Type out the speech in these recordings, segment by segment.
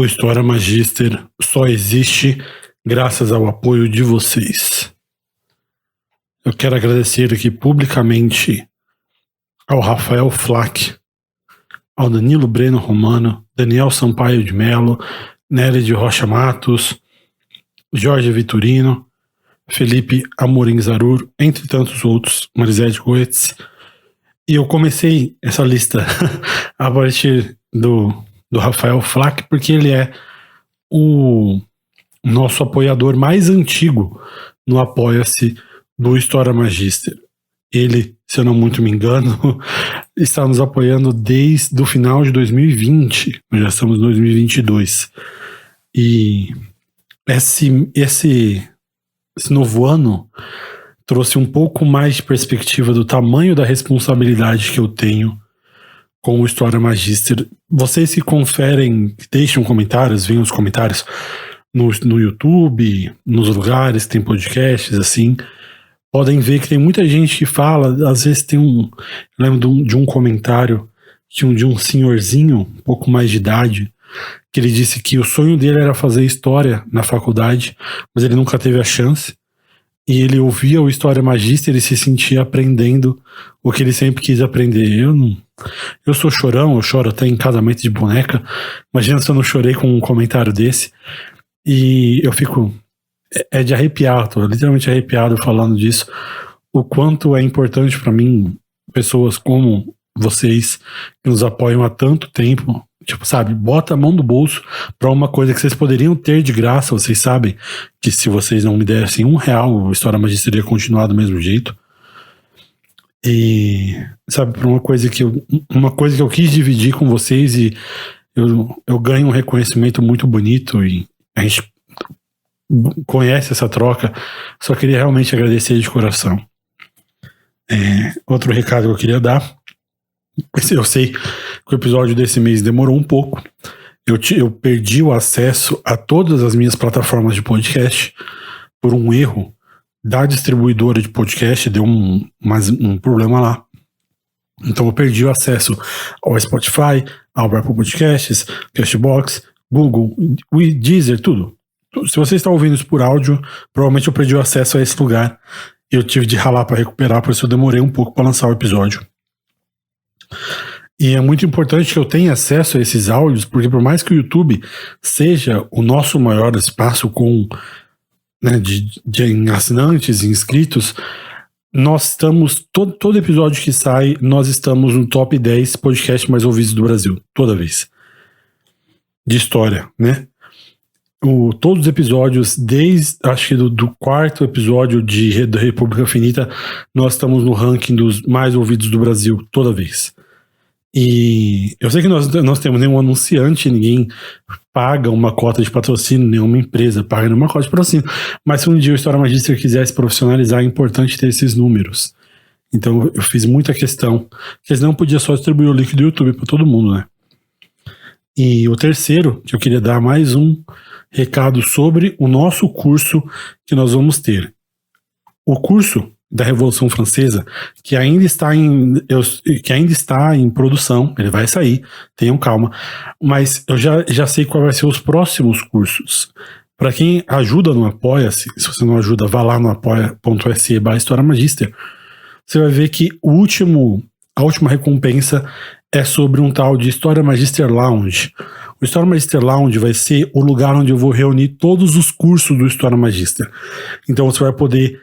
O História Magister só existe graças ao apoio de vocês. Eu quero agradecer aqui publicamente ao Rafael Flack, ao Danilo Breno Romano, Daniel Sampaio de Melo, Nery de Rocha Matos, Jorge Vitorino, Felipe Amorim Zarur, entre tantos outros, Marisete Goetz. E eu comecei essa lista a partir do Rafael Flack, porque ele é o nosso apoiador mais antigo no Apoia-se do História Magister. Ele, se eu não muito me engano, está nos apoiando desde o final de 2020. Nós já estamos em 2022. E esse novo ano trouxe um pouco mais de perspectiva do tamanho da responsabilidade que eu tenho com o História Magister. Vocês que conferem, deixam comentários, veem os comentários no YouTube, nos lugares que tem podcasts, assim, podem ver que tem muita gente que fala, às vezes tem eu lembro de um comentário de um senhorzinho, um pouco mais de idade, que ele disse que o sonho dele era fazer história na faculdade, mas ele nunca teve a chance. E ele ouvia o História Magister e se sentia aprendendo o que ele sempre quis aprender. Eu sou chorão, eu choro até em casamento de boneca. Imagina se eu não chorei com um comentário desse. E eu fico... É de arrepiar, tô literalmente arrepiado falando disso. O quanto é importante para mim, pessoas como vocês, que nos apoiam há tanto tempo... Tipo, sabe, bota a mão no bolso pra uma coisa que vocês poderiam ter de graça. Vocês sabem que se vocês não me dessem R$1, o História Magister teria continuado do mesmo jeito. E, sabe, por uma coisa que eu quis dividir com vocês e eu ganho um reconhecimento muito bonito e a gente conhece essa troca. Só queria realmente agradecer de coração. Outro recado que eu queria dar. Eu sei que o episódio desse mês demorou um pouco. Eu perdi o acesso a todas as minhas plataformas de podcast por um erro da distribuidora de podcast. Deu um problema lá. Então eu perdi o acesso ao Spotify, ao Apple Podcasts, Castbox, Google, Deezer, tudo. Se você está ouvindo isso por áudio, provavelmente eu perdi o acesso a esse lugar. Eu tive de ralar para recuperar, por isso eu demorei um pouco para lançar o episódio. E é muito importante que eu tenha acesso a esses áudios, porque por mais que o YouTube seja o nosso maior espaço com, né, de assinantes e inscritos, nós estamos, todo episódio que sai, nós estamos no top 10 podcasts mais ouvidos do Brasil, toda vez. De história, né? Todos os episódios, desde acho que do quarto episódio da República Finita, nós estamos no ranking dos mais ouvidos do Brasil, toda vez. E eu sei que nós temos nenhum anunciante, ninguém paga uma cota de patrocínio, nenhuma empresa paga nenhuma cota de patrocínio, mas se um dia o História Magister quisesse profissionalizar, é importante ter esses números. Então eu fiz muita questão, porque senão podia só distribuir o link do YouTube para todo mundo, né? E o terceiro, que eu queria dar mais um recado sobre o nosso curso que nós vamos ter. O curso da Revolução Francesa, que ainda está em produção, ele vai sair, tenham calma, mas eu já sei qual vai ser os próximos cursos. Para quem ajuda no Apoia-se, se você não ajuda, vá lá no apoia.se/História Magister, você vai ver que a última recompensa é sobre um tal de História Magister Lounge. O História Magister Lounge vai ser o lugar onde eu vou reunir todos os cursos do História Magister. Então você vai poder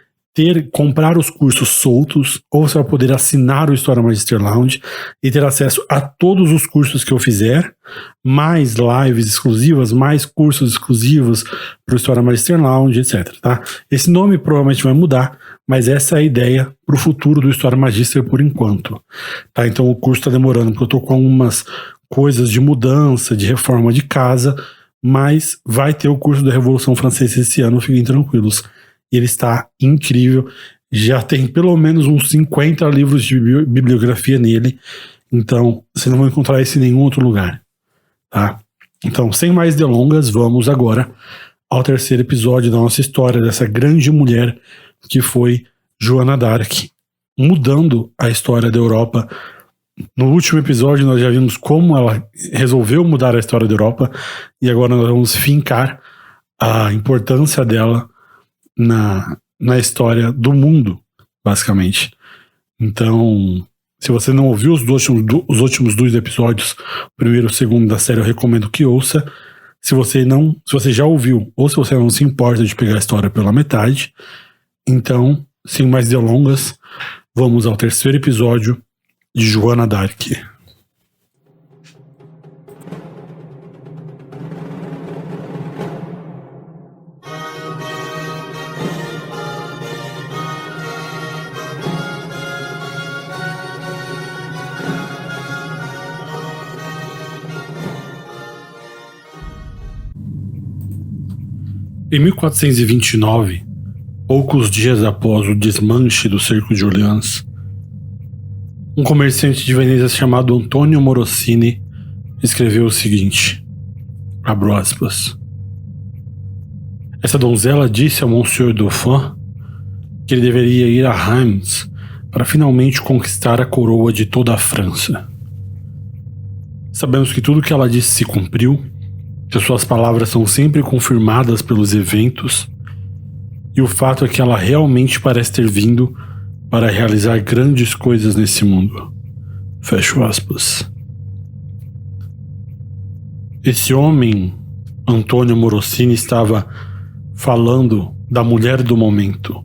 comprar os cursos soltos, ou você vai poder assinar o História Magister Lounge e ter acesso a todos os cursos que eu fizer, mais lives exclusivas, mais cursos exclusivos para o História Magister Lounge, etc. Tá? Esse nome provavelmente vai mudar, mas essa é a ideia para o futuro do História Magister por enquanto. Tá? Então o curso está demorando, porque eu estou com algumas coisas de mudança, de reforma de casa, mas vai ter o curso da Revolução Francesa esse ano, fiquem tranquilos. Ele está incrível, já tem pelo menos uns 50 livros de bibliografia nele, então você não vai encontrar isso em nenhum outro lugar, tá? Então, sem mais delongas, vamos agora ao terceiro episódio da nossa história, dessa grande mulher que foi Joana d'Arc, mudando a história da Europa No último episódio nós já vimos como ela resolveu mudar a história da Europa e agora nós vamos fincar a importância dela na história do mundo, basicamente. Então, se você não ouviu os últimos 2 episódios, o primeiro e o segundo da série, eu recomendo que ouça. Se você já ouviu, ou se você não se importa de pegar a história pela metade, então, sem mais delongas, vamos ao terceiro episódio de Joana d'Arc. Em 1429, poucos dias após o desmanche do cerco de Orleans, um comerciante de Veneza chamado Antonio Morosini escreveu o seguinte, abro aspas: essa donzela disse ao Monsieur Dauphin que ele deveria ir a Reims para finalmente conquistar a coroa de toda a França. Sabemos que tudo o que ela disse se cumpriu, que as suas palavras são sempre confirmadas pelos eventos, e o fato é que ela realmente parece ter vindo para realizar grandes coisas nesse mundo. Fecho aspas. Esse homem, Antonio Morosini, estava falando da mulher do momento,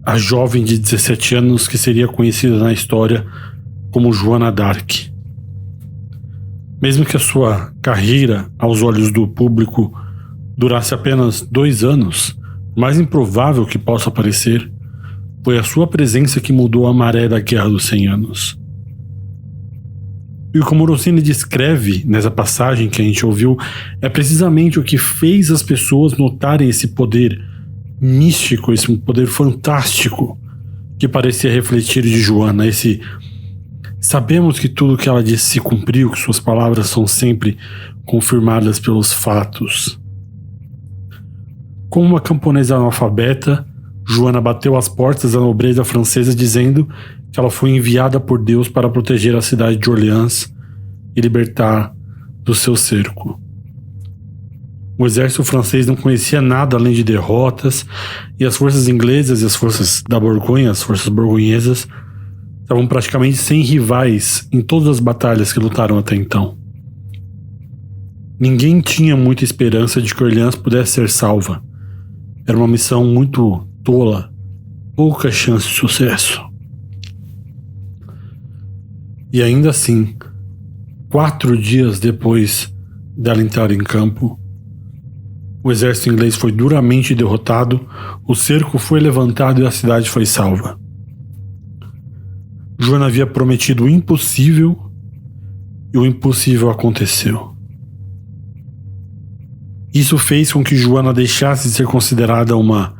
a jovem de 17 anos que seria conhecida na história como Joana d'Arc. Mesmo que a sua carreira, aos olhos do público, durasse apenas 2 anos, o mais improvável que possa parecer, foi a sua presença que mudou a maré da Guerra dos 100 Anos. E o que Morosini descreve nessa passagem que a gente ouviu é precisamente o que fez as pessoas notarem esse poder místico, esse poder fantástico que parecia refletir de Joana, esse... Sabemos que tudo que ela disse se cumpriu, que suas palavras são sempre confirmadas pelos fatos. Como uma camponesa analfabeta, Joana bateu às portas da nobreza francesa dizendo que ela foi enviada por Deus para proteger a cidade de Orleans e libertar do seu cerco. O exército francês não conhecia nada além de derrotas, e as forças inglesas e as forças da Borgonha, as forças borgonhesas, estavam praticamente sem rivais em todas as batalhas que lutaram até então. Ninguém tinha muita esperança de que Orleans pudesse ser salva. Era uma missão muito tola, pouca chance de sucesso. E ainda assim, 4 dias depois dela entrar em campo, o exército inglês foi duramente derrotado, o cerco foi levantado e a cidade foi salva. Joana havia prometido o impossível e o impossível aconteceu. Isso fez com que Joana deixasse de ser considerada uma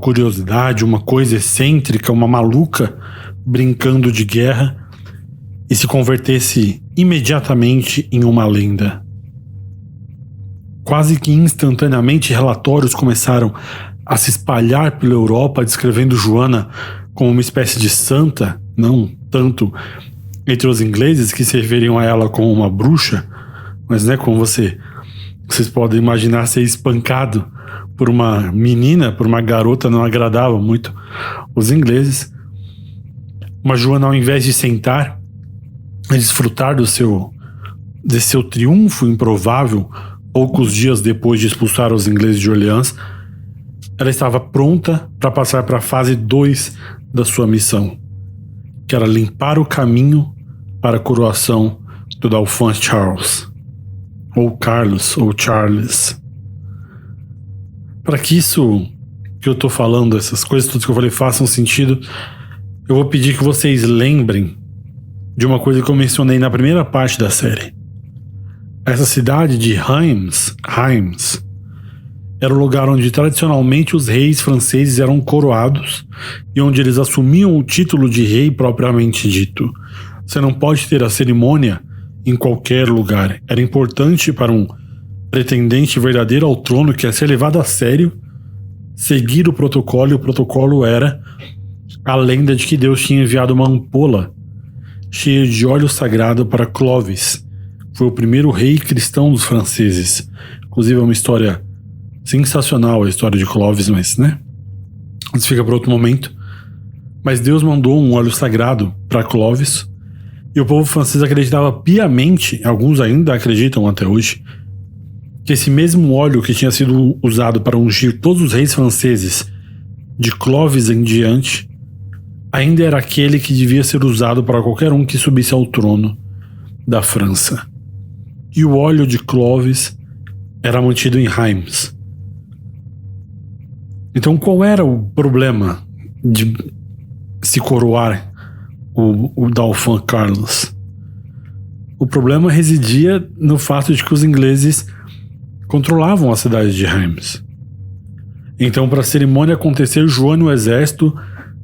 curiosidade, uma coisa excêntrica, uma maluca brincando de guerra e se convertesse imediatamente em uma lenda. Quase que instantaneamente relatórios começaram a se espalhar pela Europa descrevendo Joana como uma espécie de santa, não tanto entre os ingleses que se referiam a ela como uma bruxa, mas como vocês podem imaginar, ser espancado por uma menina, por uma garota, não agradava muito os ingleses. Mas Joana, ao invés de sentar e desfrutar desse seu triunfo improvável, poucos dias depois de expulsar os ingleses de Orleans, ela estava pronta para passar para a fase 2 da sua missão, que era limpar o caminho para a coroação do Dauphin Charles, ou Carlos, ou Charles. Para que isso que eu estou falando, essas coisas todas que eu falei façam sentido, eu vou pedir que vocês lembrem de uma coisa que eu mencionei na primeira parte da série. Essa cidade de Reims era o lugar onde tradicionalmente os reis franceses eram coroados e onde eles assumiam o título de rei propriamente dito. Você não pode ter a cerimônia em qualquer lugar. Era importante para um pretendente verdadeiro ao trono, que ia ser levado a sério, seguir o protocolo, e o protocolo era a lenda de que Deus tinha enviado uma ampola cheia de óleo sagrado para Clovis. Foi o primeiro rei cristão dos franceses. Inclusive é uma história sensacional, a história de Clovis, mas, né? Isso fica para outro momento. Mas Deus mandou um óleo sagrado para Clovis, e o povo francês acreditava piamente, alguns ainda acreditam até hoje, que esse mesmo óleo que tinha sido usado para ungir todos os reis franceses de Clovis em diante, ainda era aquele que devia ser usado para qualquer um que subisse ao trono da França. E o óleo de Clovis era mantido em Reims. Então qual era o problema de se coroar o Dauphin Carlos? O problema residia no fato de que os ingleses controlavam a cidade de Reims. Então, para a cerimônia acontecer, Joana e o exército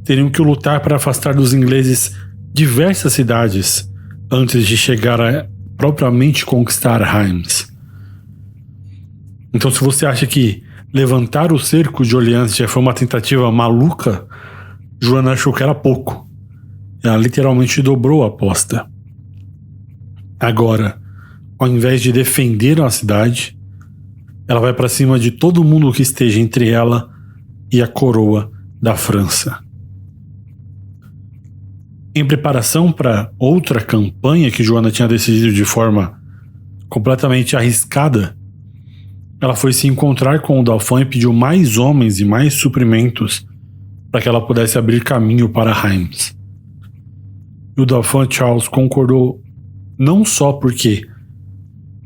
teriam que lutar para afastar dos ingleses diversas cidades antes de chegar a propriamente conquistar Reims. Então, se você acha que levantar o cerco de Orleans já foi uma tentativa maluca, Joana achou que era pouco. Ela literalmente dobrou a aposta. Agora, ao invés de defender a cidade, ela vai para cima de todo mundo que esteja entre ela e a coroa da França. Em preparação para outra campanha que Joana tinha decidido de forma completamente arriscada, ela foi se encontrar com o Dauphin e pediu mais homens e mais suprimentos para que ela pudesse abrir caminho para Reims. E o Dauphin Charles concordou, não só porque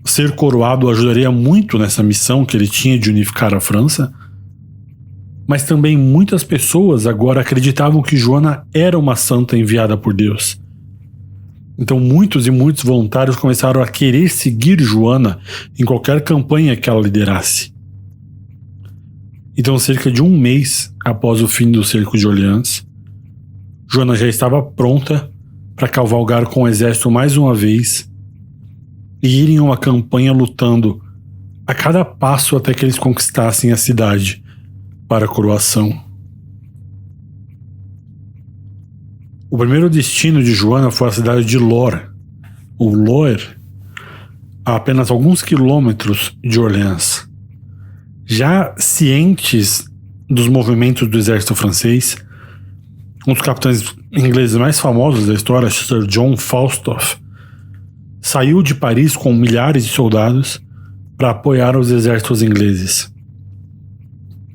ser coroado ajudaria muito nessa missão que ele tinha de unificar a França, mas também muitas pessoas agora acreditavam que Joana era uma santa enviada por Deus. Então muitos e muitos voluntários começaram a querer seguir Joana em qualquer campanha que ela liderasse. Então, cerca de um mês após o fim do cerco de Orleans, Joana já estava pronta para cavalgar com o exército mais uma vez e ir em uma campanha lutando a cada passo até que eles conquistassem a cidade para a coroação. O primeiro destino de Joana foi a cidade de Loire, ou Loire, a apenas alguns quilômetros de Orleans. Já cientes dos movimentos do exército francês, um dos capitães ingleses mais famosos da história, Sir John Falstaff, saiu de Paris com milhares de soldados para apoiar os exércitos ingleses.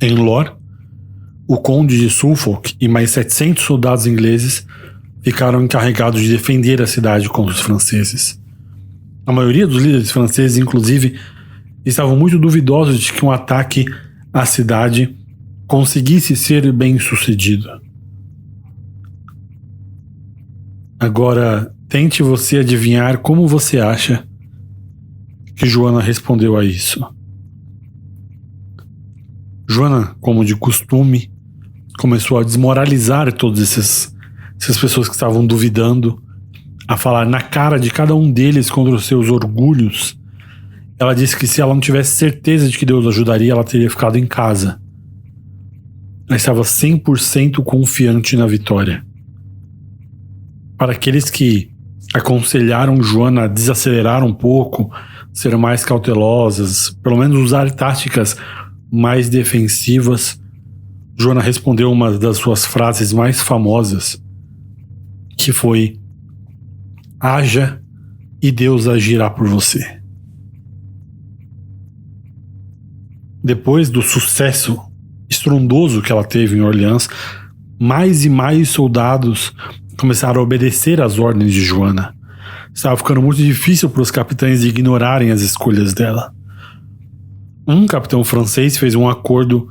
Em Loire, o conde de Suffolk e mais 700 soldados ingleses ficaram encarregados de defender a cidade contra os franceses. A maioria dos líderes franceses, inclusive, estavam muito duvidosos de que um ataque à cidade conseguisse ser bem sucedido. Agora, tente você adivinhar como você acha que Joana respondeu a isso. Joana, como de costume, começou a desmoralizar todas essas pessoas que estavam duvidando, a falar na cara de cada um deles contra os seus orgulhos. Ela disse que se ela não tivesse certeza de que Deus ajudaria, ela teria ficado em casa. Ela estava 100% confiante na vitória. Para aqueles que aconselharam Joana a desacelerar um pouco, ser mais cautelosas, pelo menos usar táticas mais defensivas, Joana respondeu uma das suas frases mais famosas, que foi: haja e Deus agirá por você. Depois do sucesso estrondoso que ela teve em Orleans, mais e mais soldados começaram a obedecer às ordens de Joana. Estava ficando muito difícil para os capitães ignorarem as escolhas dela. Um capitão francês fez um acordo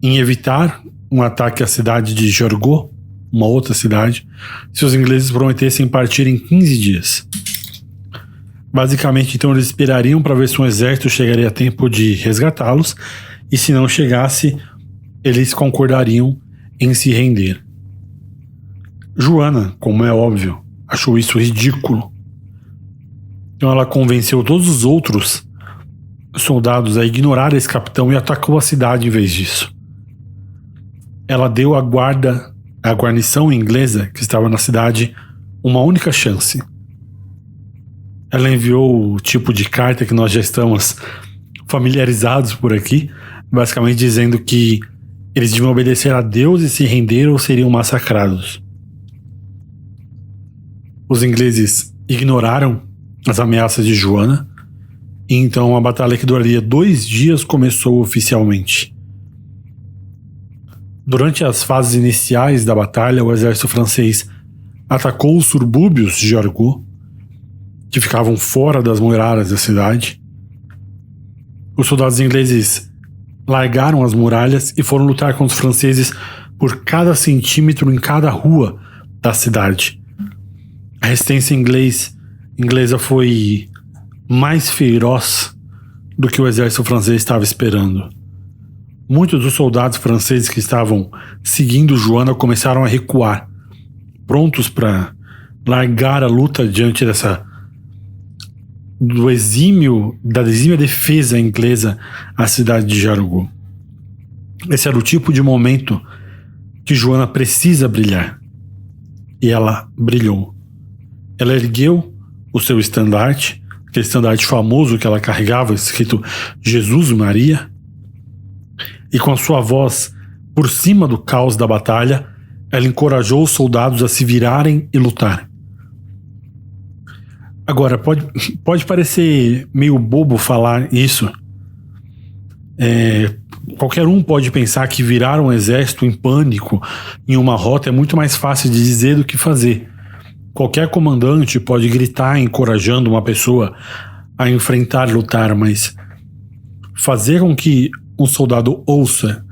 em evitar um ataque à cidade de Jargeau, uma outra cidade, se os ingleses prometessem partir em 15 dias. Basicamente, então, eles esperariam para ver se um exército chegaria a tempo de resgatá-los, e se não chegasse, eles concordariam em se render. Joana, como é óbvio, achou isso ridículo. Então ela convenceu todos os outros soldados a ignorar esse capitão e atacou a cidade em vez disso. Ela deu à guarnição inglesa que estava na cidade uma única chance. Ela enviou o tipo de carta que nós já estamos familiarizados por aqui, basicamente dizendo que eles deviam obedecer a Deus e se render ou seriam massacrados. Os ingleses ignoraram as ameaças de Joana, e então a batalha que duraria 2 dias começou oficialmente. Durante as fases iniciais da batalha, o exército francês atacou os subúrbios de Jargeau, que ficavam fora das muralhas da cidade. Os soldados ingleses largaram as muralhas e foram lutar com os franceses por cada centímetro em cada rua da cidade. A resistência inglesa foi mais feroz do que o exército francês estava esperando. Muitos dos soldados franceses que estavam seguindo Joana começaram a recuar, prontos para largar a luta diante da exímia defesa inglesa à cidade de Jargeau. Esse era o tipo de momento que Joana precisa brilhar. E ela brilhou. Ela ergueu o seu estandarte, aquele estandarte famoso que ela carregava, escrito Jesus Maria, e com a sua voz por cima do caos da batalha, ela encorajou os soldados a se virarem e lutar. Agora, pode parecer meio bobo falar isso. Qualquer um pode pensar que virar um exército em pânico em uma rota é muito mais fácil de dizer do que fazer. Qualquer comandante pode gritar encorajando uma pessoa a enfrentar e lutar, mas fazer com que um soldado ouça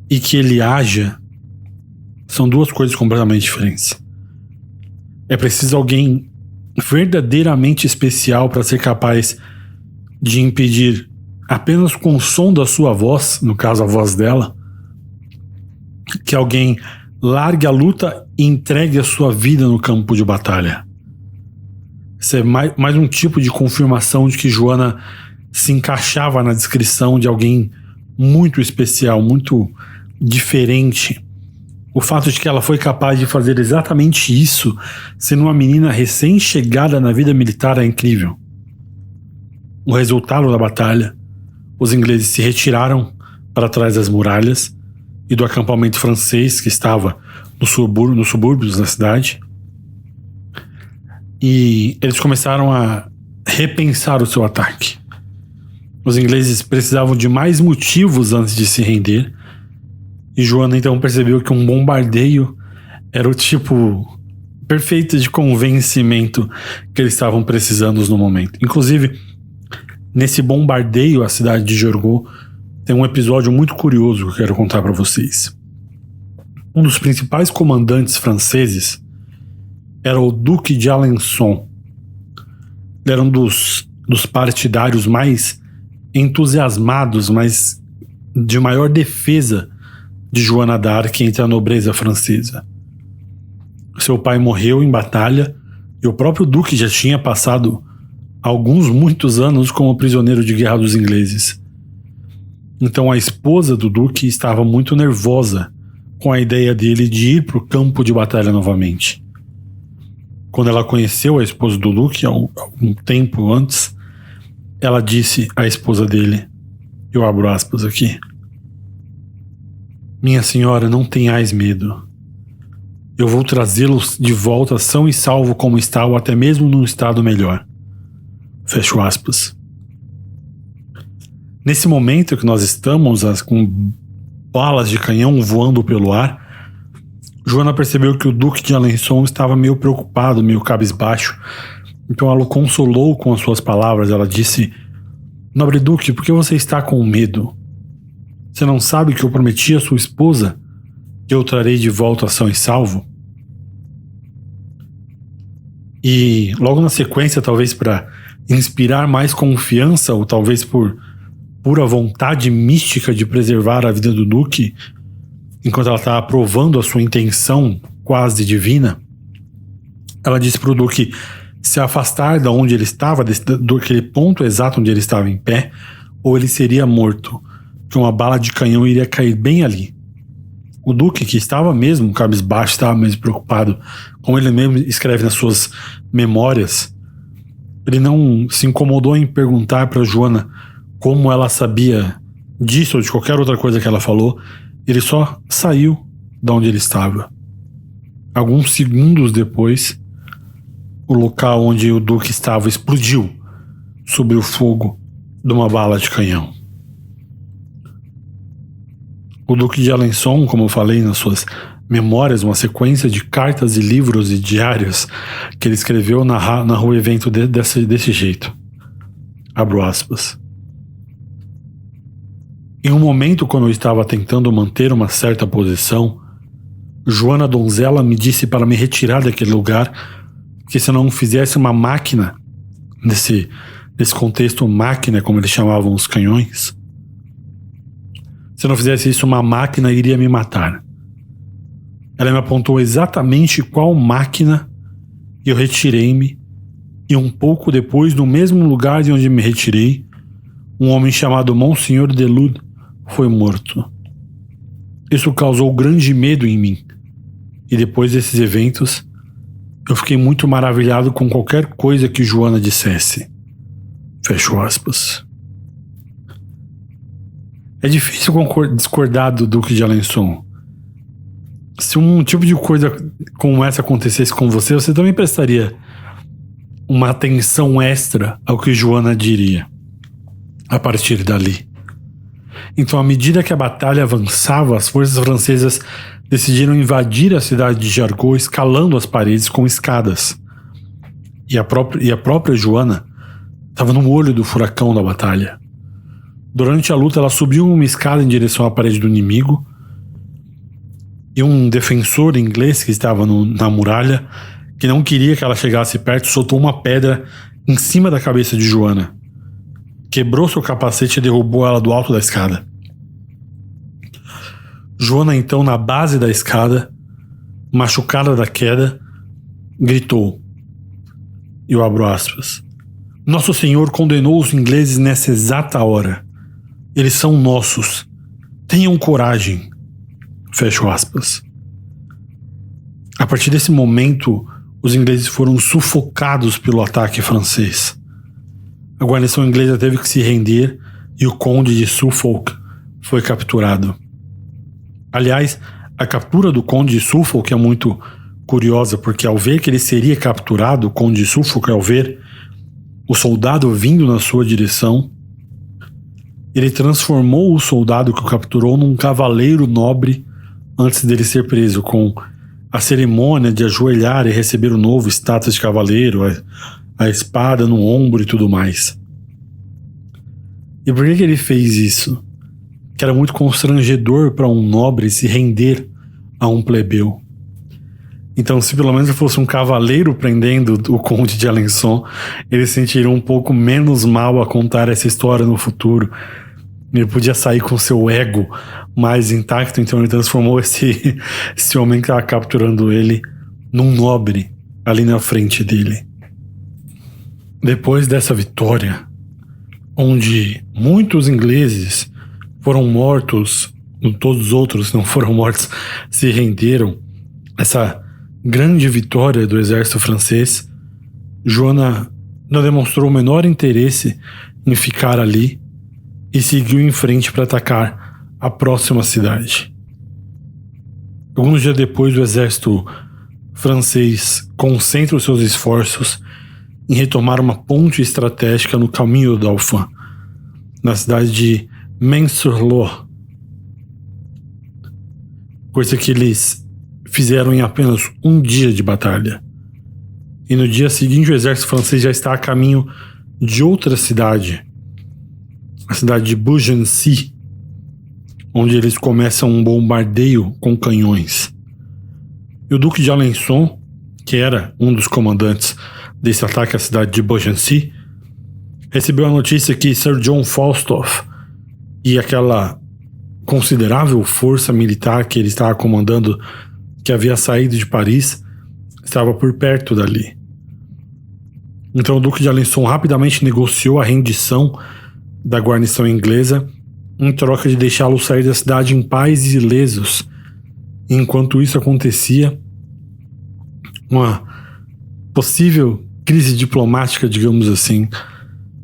e que ele haja são 2 coisas completamente diferentes. É preciso alguém verdadeiramente especial para ser capaz de impedir apenas com o som da sua voz, no caso a voz dela, que alguém largue a luta e entregue a sua vida no campo de batalha. Isso é mais um tipo de confirmação de que Joana se encaixava na descrição de alguém muito especial, muito diferente. O fato de que ela foi capaz de fazer exatamente isso, sendo uma menina recém-chegada na vida militar, é incrível. O resultado da batalha: os ingleses se retiraram para trás das muralhas e do acampamento francês que estava nos subúrbios da cidade, e eles começaram a repensar o seu ataque. Os ingleses precisavam de mais motivos antes de se render, e Joana então percebeu que um bombardeio era o tipo perfeito de convencimento que eles estavam precisando no momento. Inclusive, nesse bombardeio à cidade de Jargeau, tem um episódio muito curioso que eu quero contar para vocês. Um dos principais comandantes franceses era o Duque de Alençon. Ele era um dos partidários mais entusiasmados, mas de maior defesa de Joana d'Arc entre a nobreza francesa. Seu pai morreu em batalha e o próprio Duque já tinha passado muitos anos como prisioneiro de guerra dos ingleses. Então a esposa do Duque estava muito nervosa com a ideia dele de ir para o campo de batalha novamente. Quando ela conheceu a esposa do Duque, algum tempo antes, ela disse à esposa dele, eu abro aspas aqui: minha senhora, não tenhais medo. Eu vou trazê-los de volta são e salvo como está, ou até mesmo num estado melhor. Fecho aspas. Nesse momento que nós estamos, com balas de canhão voando pelo ar, Joana percebeu que o Duque de Alençon estava meio preocupado, meio cabisbaixo. Então ela o consolou com as suas palavras. Ela disse: nobre Duque, por que você está com medo? Você não sabe que eu prometi à sua esposa que eu trarei de volta são e salvo? E logo na sequência, talvez para inspirar mais confiança, ou talvez por pura vontade mística de preservar a vida do Duque, enquanto ela está aprovando a sua intenção quase divina, ela disse para o Duque se afastar de onde ele estava, daquele ponto exato onde ele estava em pé, ou ele seria morto, que uma bala de canhão iria cair bem ali. O duque, que estava mesmo cabisbaixo, estava mesmo preocupado, como ele mesmo escreve nas suas memórias, ele não se incomodou em perguntar para Joana como ela sabia disso ou de qualquer outra coisa que ela falou. Ele só saiu de onde ele estava. Alguns segundos depois, o local onde o duque estava explodiu sob o fogo de uma bala de canhão. O Duque de Alençon, como eu falei nas suas memórias, uma sequência de cartas e livros e diários que ele escreveu, narra o evento desse jeito. Abro aspas. Em um momento, quando eu estava tentando manter uma certa posição, Joana Donzella me disse para me retirar daquele lugar, que se eu não fizesse uma máquina, nesse contexto máquina, como eles chamavam os canhões, se eu não fizesse isso, uma máquina iria me matar. Ela me apontou exatamente qual máquina e eu retirei-me, e um pouco depois, no mesmo lugar de onde me retirei, um homem chamado Monsenhor Delude foi morto. Isso causou grande medo em mim, e depois desses eventos, eu fiquei muito maravilhado com qualquer coisa que Joana dissesse. Fecho aspas. É difícil discordar do Duque de Alençon. Se um tipo de coisa como essa acontecesse com você, você também prestaria uma atenção extra ao que Joana diria a partir dali. Então, à medida que a batalha avançava, as forças francesas decidiram invadir a cidade de Jargeau, escalando as paredes com escadas. E a própria Joana estava no olho do furacão da batalha. Durante a luta, ela subiu uma escada em direção à parede do inimigo, e um defensor inglês que estava na muralha, que não queria que ela chegasse perto, soltou uma pedra em cima da cabeça de Joana. Quebrou seu capacete e derrubou ela do alto da escada. Joana, então, na base da escada, machucada da queda, gritou, e eu abro aspas, Nosso Senhor condenou os ingleses nessa exata hora. Eles são nossos. Tenham coragem. Fecho aspas. A partir desse momento, os ingleses foram sufocados pelo ataque francês. A guarnição inglesa teve que se render e o conde de Suffolk foi capturado. Aliás, a captura do conde de Suffolk é muito curiosa, porque ao ver que ele seria capturado, o conde de Suffolk, ao ver o soldado vindo na sua direção, ele transformou o soldado que o capturou num cavaleiro nobre antes dele ser preso, com a cerimônia de ajoelhar e receber o novo status de cavaleiro, a espada no ombro e tudo mais. E por que ele fez isso? Que era muito constrangedor para um nobre se render a um plebeu. Então, se pelo menos fosse um cavaleiro prendendo o conde de Alençon, ele sentiria um pouco menos mal a contar essa história no futuro. Ele podia sair com seu ego mais intacto, então ele transformou esse homem que estava capturando ele num nobre ali na frente dele. Depois dessa vitória, onde muitos ingleses foram mortos, todos os outros não foram mortos, se renderam, essa grande vitória do exército francês, Joana não demonstrou o menor interesse em ficar ali e seguiu em frente para atacar a próxima cidade. Alguns dias depois, o exército francês concentra os seus esforços em retomar uma ponte estratégica no caminho do Dauphin, na cidade de Meung-sur-Loire, coisa que eles fizeram em apenas um dia de batalha. E no dia seguinte, o exército francês já está a caminho de outra cidade, a cidade de Beaugency, onde eles começam um bombardeio com canhões. E o Duque de Alençon, que era um dos comandantes desse ataque à cidade de Beaugency, recebeu a notícia que Sir John Falstaff e aquela considerável força militar que ele estava comandando, que havia saído de Paris, estava por perto dali. Então o Duque de Alençon rapidamente negociou a rendição da guarnição inglesa em troca de deixá-los sair da cidade em paz e ilesos, Enquanto isso acontecia, uma possível crise diplomática, digamos assim,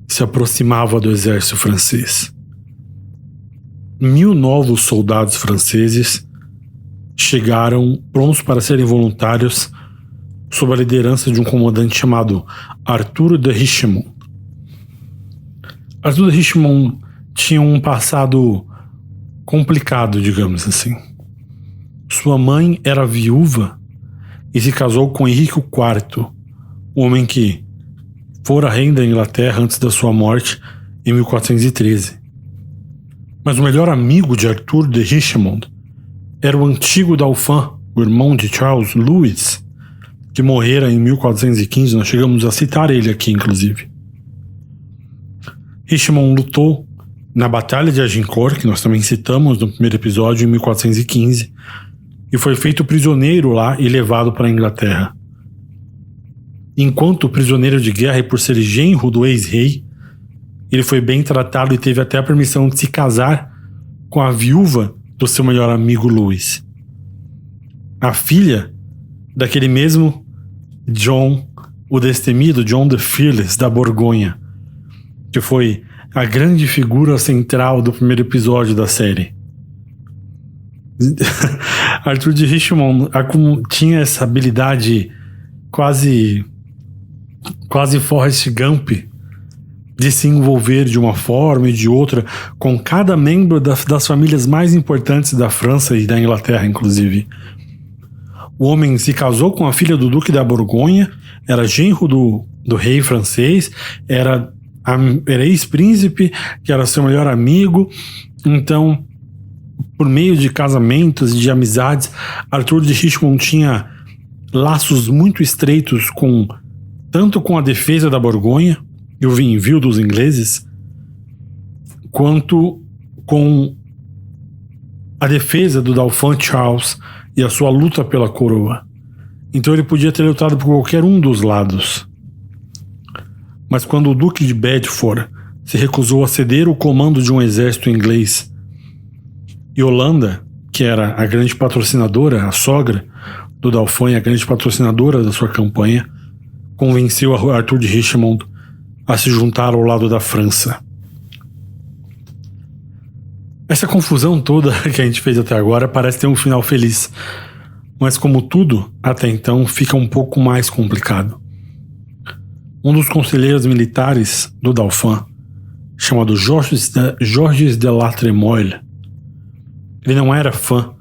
se aproximava do exército francês. 1.000 novos soldados franceses chegaram prontos para serem voluntários sob a liderança de um comandante chamado Arthur de Richemont. Arthur de Richemont tinha um passado complicado, digamos assim. Sua mãe era viúva e se casou com Henrique IV, o homem que fora rei da Inglaterra antes da sua morte em 1413. Mas o melhor amigo de Arthur de Richemont era o antigo Dauphin, o irmão de Charles Louis, que morrera em 1415. Nós chegamos a citar ele aqui, inclusive. Richemont lutou na Batalha de Agincourt, que nós também citamos no primeiro episódio, em 1415, e foi feito prisioneiro lá e levado para a Inglaterra. Enquanto prisioneiro de guerra e por ser genro do ex-rei, ele foi bem tratado e teve até a permissão de se casar com a viúva do seu melhor amigo Louis, a filha daquele mesmo John, o destemido John the Fearless da Borgonha, que foi a grande figura central do primeiro episódio da série. Arthur de Richemont tinha essa habilidade quase Forrest Gump de se envolver de uma forma e de outra com cada membro das famílias mais importantes da França e da Inglaterra, inclusive. O homem se casou com a filha do Duque da Borgonha, era genro do rei francês, era ex-príncipe, que era seu melhor amigo. Então, por meio de casamentos e de amizades, Arthur de Richemont tinha laços muito estreitos tanto com a defesa da Borgonha e o envio dos ingleses, quanto com a defesa do Dauphin Charles e a sua luta pela coroa. Então ele podia ter lutado por qualquer um dos lados. Mas quando o Duque de Bedford se recusou a ceder o comando de um exército inglês, e Holanda, que era a grande patrocinadora, a sogra do Dauphin, a grande patrocinadora da sua campanha, convenceu Arthur de Richemont a se juntar ao lado da França. Essa confusão toda que a gente fez até agora parece ter um final feliz, mas como tudo, até então, fica um pouco mais complicado. Um dos conselheiros militares do Dauphin, chamado Georges de la Tremoille, ele não era fã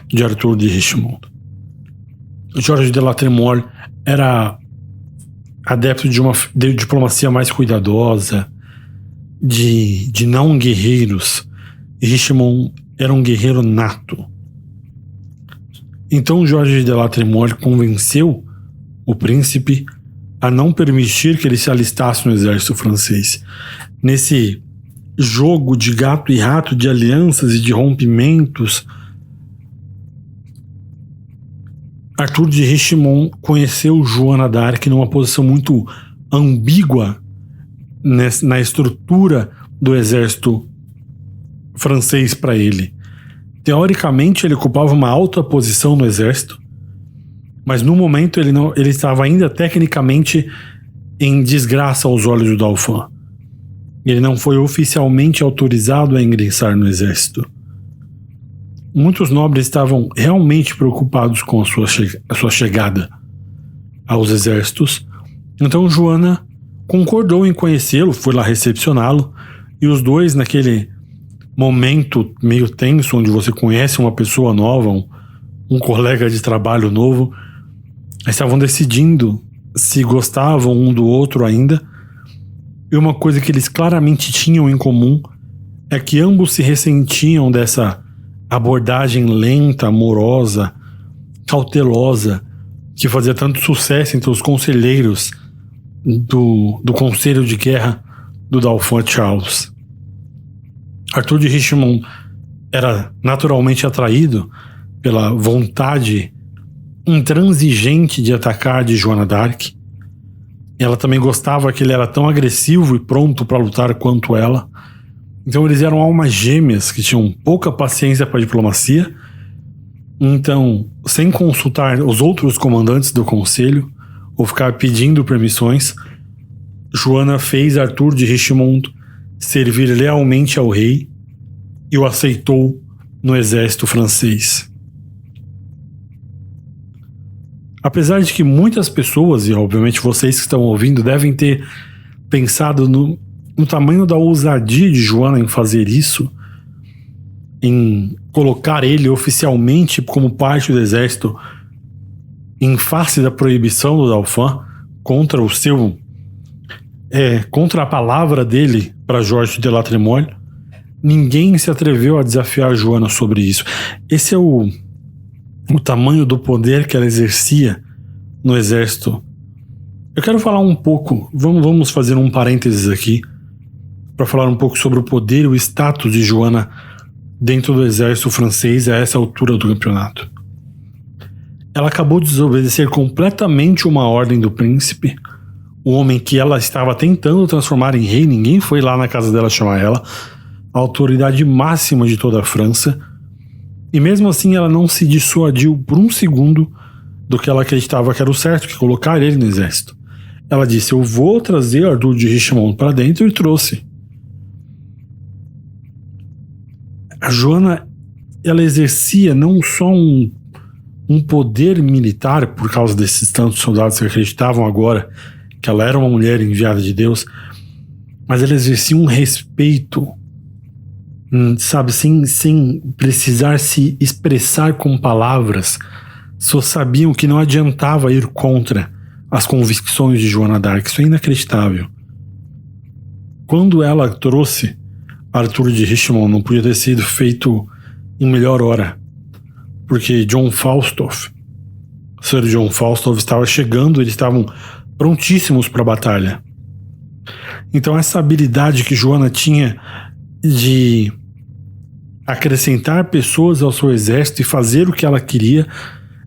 de Arthur de Richemont. Georges de la Tremoille era adepto de uma diplomacia mais cuidadosa, de não guerreiros, e Richemont era um guerreiro nato. Então Georges de la Tremoille convenceu o príncipe a não permitir que ele se alistasse no exército francês. Nesse jogo de gato e rato, de alianças e de rompimentos, Arthur de Richemont conheceu Joana d'Arc numa posição muito ambígua na estrutura do exército francês para ele. Teoricamente ele ocupava uma alta posição no exército, mas no momento ele estava ainda tecnicamente em desgraça aos olhos do Dauphin. Ele não foi oficialmente autorizado a ingressar no exército. Muitos nobres estavam realmente preocupados com a sua chegada aos exércitos. Então Joana concordou em conhecê-lo, foi lá recepcioná-lo, e os dois, naquele momento meio tenso, onde você conhece uma pessoa nova, um colega de trabalho novo, estavam decidindo se gostavam um do outro ainda. E uma coisa que eles claramente tinham em comum é que ambos se ressentiam dessa abordagem lenta, amorosa, cautelosa, que fazia tanto sucesso entre os conselheiros do Conselho de Guerra do Dauphin Charles. Arthur de Richemont era naturalmente atraído pela vontade intransigente de atacar de Joana d'Arc. Ela também gostava que ele era tão agressivo e pronto para lutar quanto ela. Então eles eram almas gêmeas que tinham pouca paciência para diplomacia Então, sem consultar os outros comandantes do conselho ou ficar pedindo permissões, Joana fez Arthur de Richemont servir lealmente ao rei e o aceitou no exército francês. Apesar de que muitas pessoas, e obviamente vocês que estão ouvindo, devem ter pensado no tamanho da ousadia de Joana em fazer isso, em colocar ele oficialmente como parte do exército em face da proibição do Dauphin contra contra a palavra dele para Jorge de la Tremoille. Ninguém se atreveu a desafiar Joana sobre isso. Esse é o tamanho do poder que ela exercia no exército. Eu quero falar um pouco, vamos fazer um parênteses aqui, para falar um pouco sobre o poder e o status de Joana dentro do exército francês a essa altura do campeonato. Ela acabou de desobedecer completamente uma ordem do príncipe, o homem que ela estava tentando transformar em rei. Ninguém foi lá na casa dela chamar ela, a autoridade máxima de toda a França, e mesmo assim ela não se dissuadiu por um segundo do que ela acreditava que era o certo, que colocar ele no exército. Ela disse: eu vou trazer Arthur de Richemont para dentro, e trouxe. A Joana, ela exercia não só um poder militar por causa desses tantos soldados que acreditavam agora que ela era uma mulher enviada de Deus, mas ela exercia um respeito, sabe, sem precisar se expressar com palavras. Só sabiam que não adiantava ir contra as convicções de Joana d'Arc. Isso é inacreditável. Quando ela trouxe Arthur de Richemont, não podia ter sido feito em melhor hora, porque Sir John Falstaff estava chegando, eles estavam prontíssimos para a batalha. Então essa habilidade que Joana tinha de acrescentar pessoas ao seu exército e fazer o que ela queria,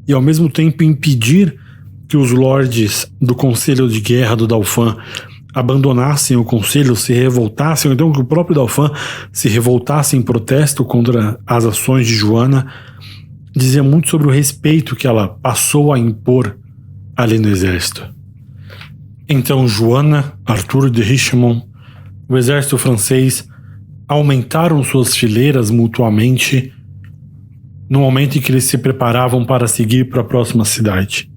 e ao mesmo tempo impedir que os lordes do Conselho de Guerra do Dauphin abandonassem o conselho, se revoltassem, ou então que o próprio Dauphin se revoltasse em protesto contra as ações de Joana, dizia muito sobre o respeito que ela passou a impor ali no exército. Então Joana, Arthur de Richemont, o exército francês aumentaram suas fileiras mutuamente no momento em que eles se preparavam para seguir para a próxima cidade.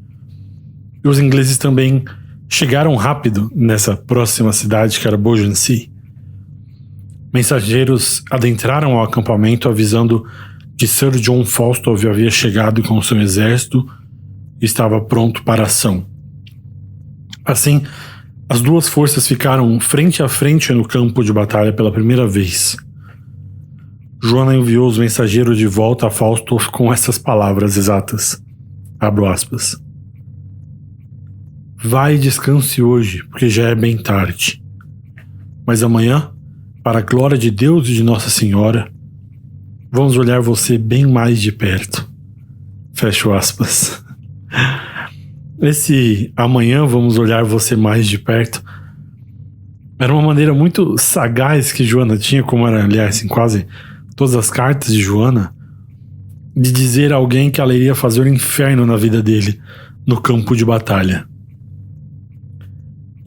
E os ingleses também chegaram rápido nessa próxima cidade, que era Beaugency. Mensageiros adentraram ao acampamento avisando que Sir John Falstaff havia chegado com seu exército e estava pronto para a ação. Assim, as duas forças ficaram frente a frente no campo de batalha pela primeira vez. Joana enviou os mensageiros de volta a Falstaff com essas palavras exatas. Abro aspas. Vai e descanse hoje, porque já é bem tarde. Mas amanhã, para a glória de Deus e de Nossa Senhora, vamos olhar você bem mais de perto. Fecho aspas. Esse amanhã vamos olhar você mais de perto era uma maneira muito sagaz que Joana tinha, como era, aliás, em quase todas as cartas de Joana, de dizer a alguém que ela iria fazer o inferno na vida dele no campo de batalha.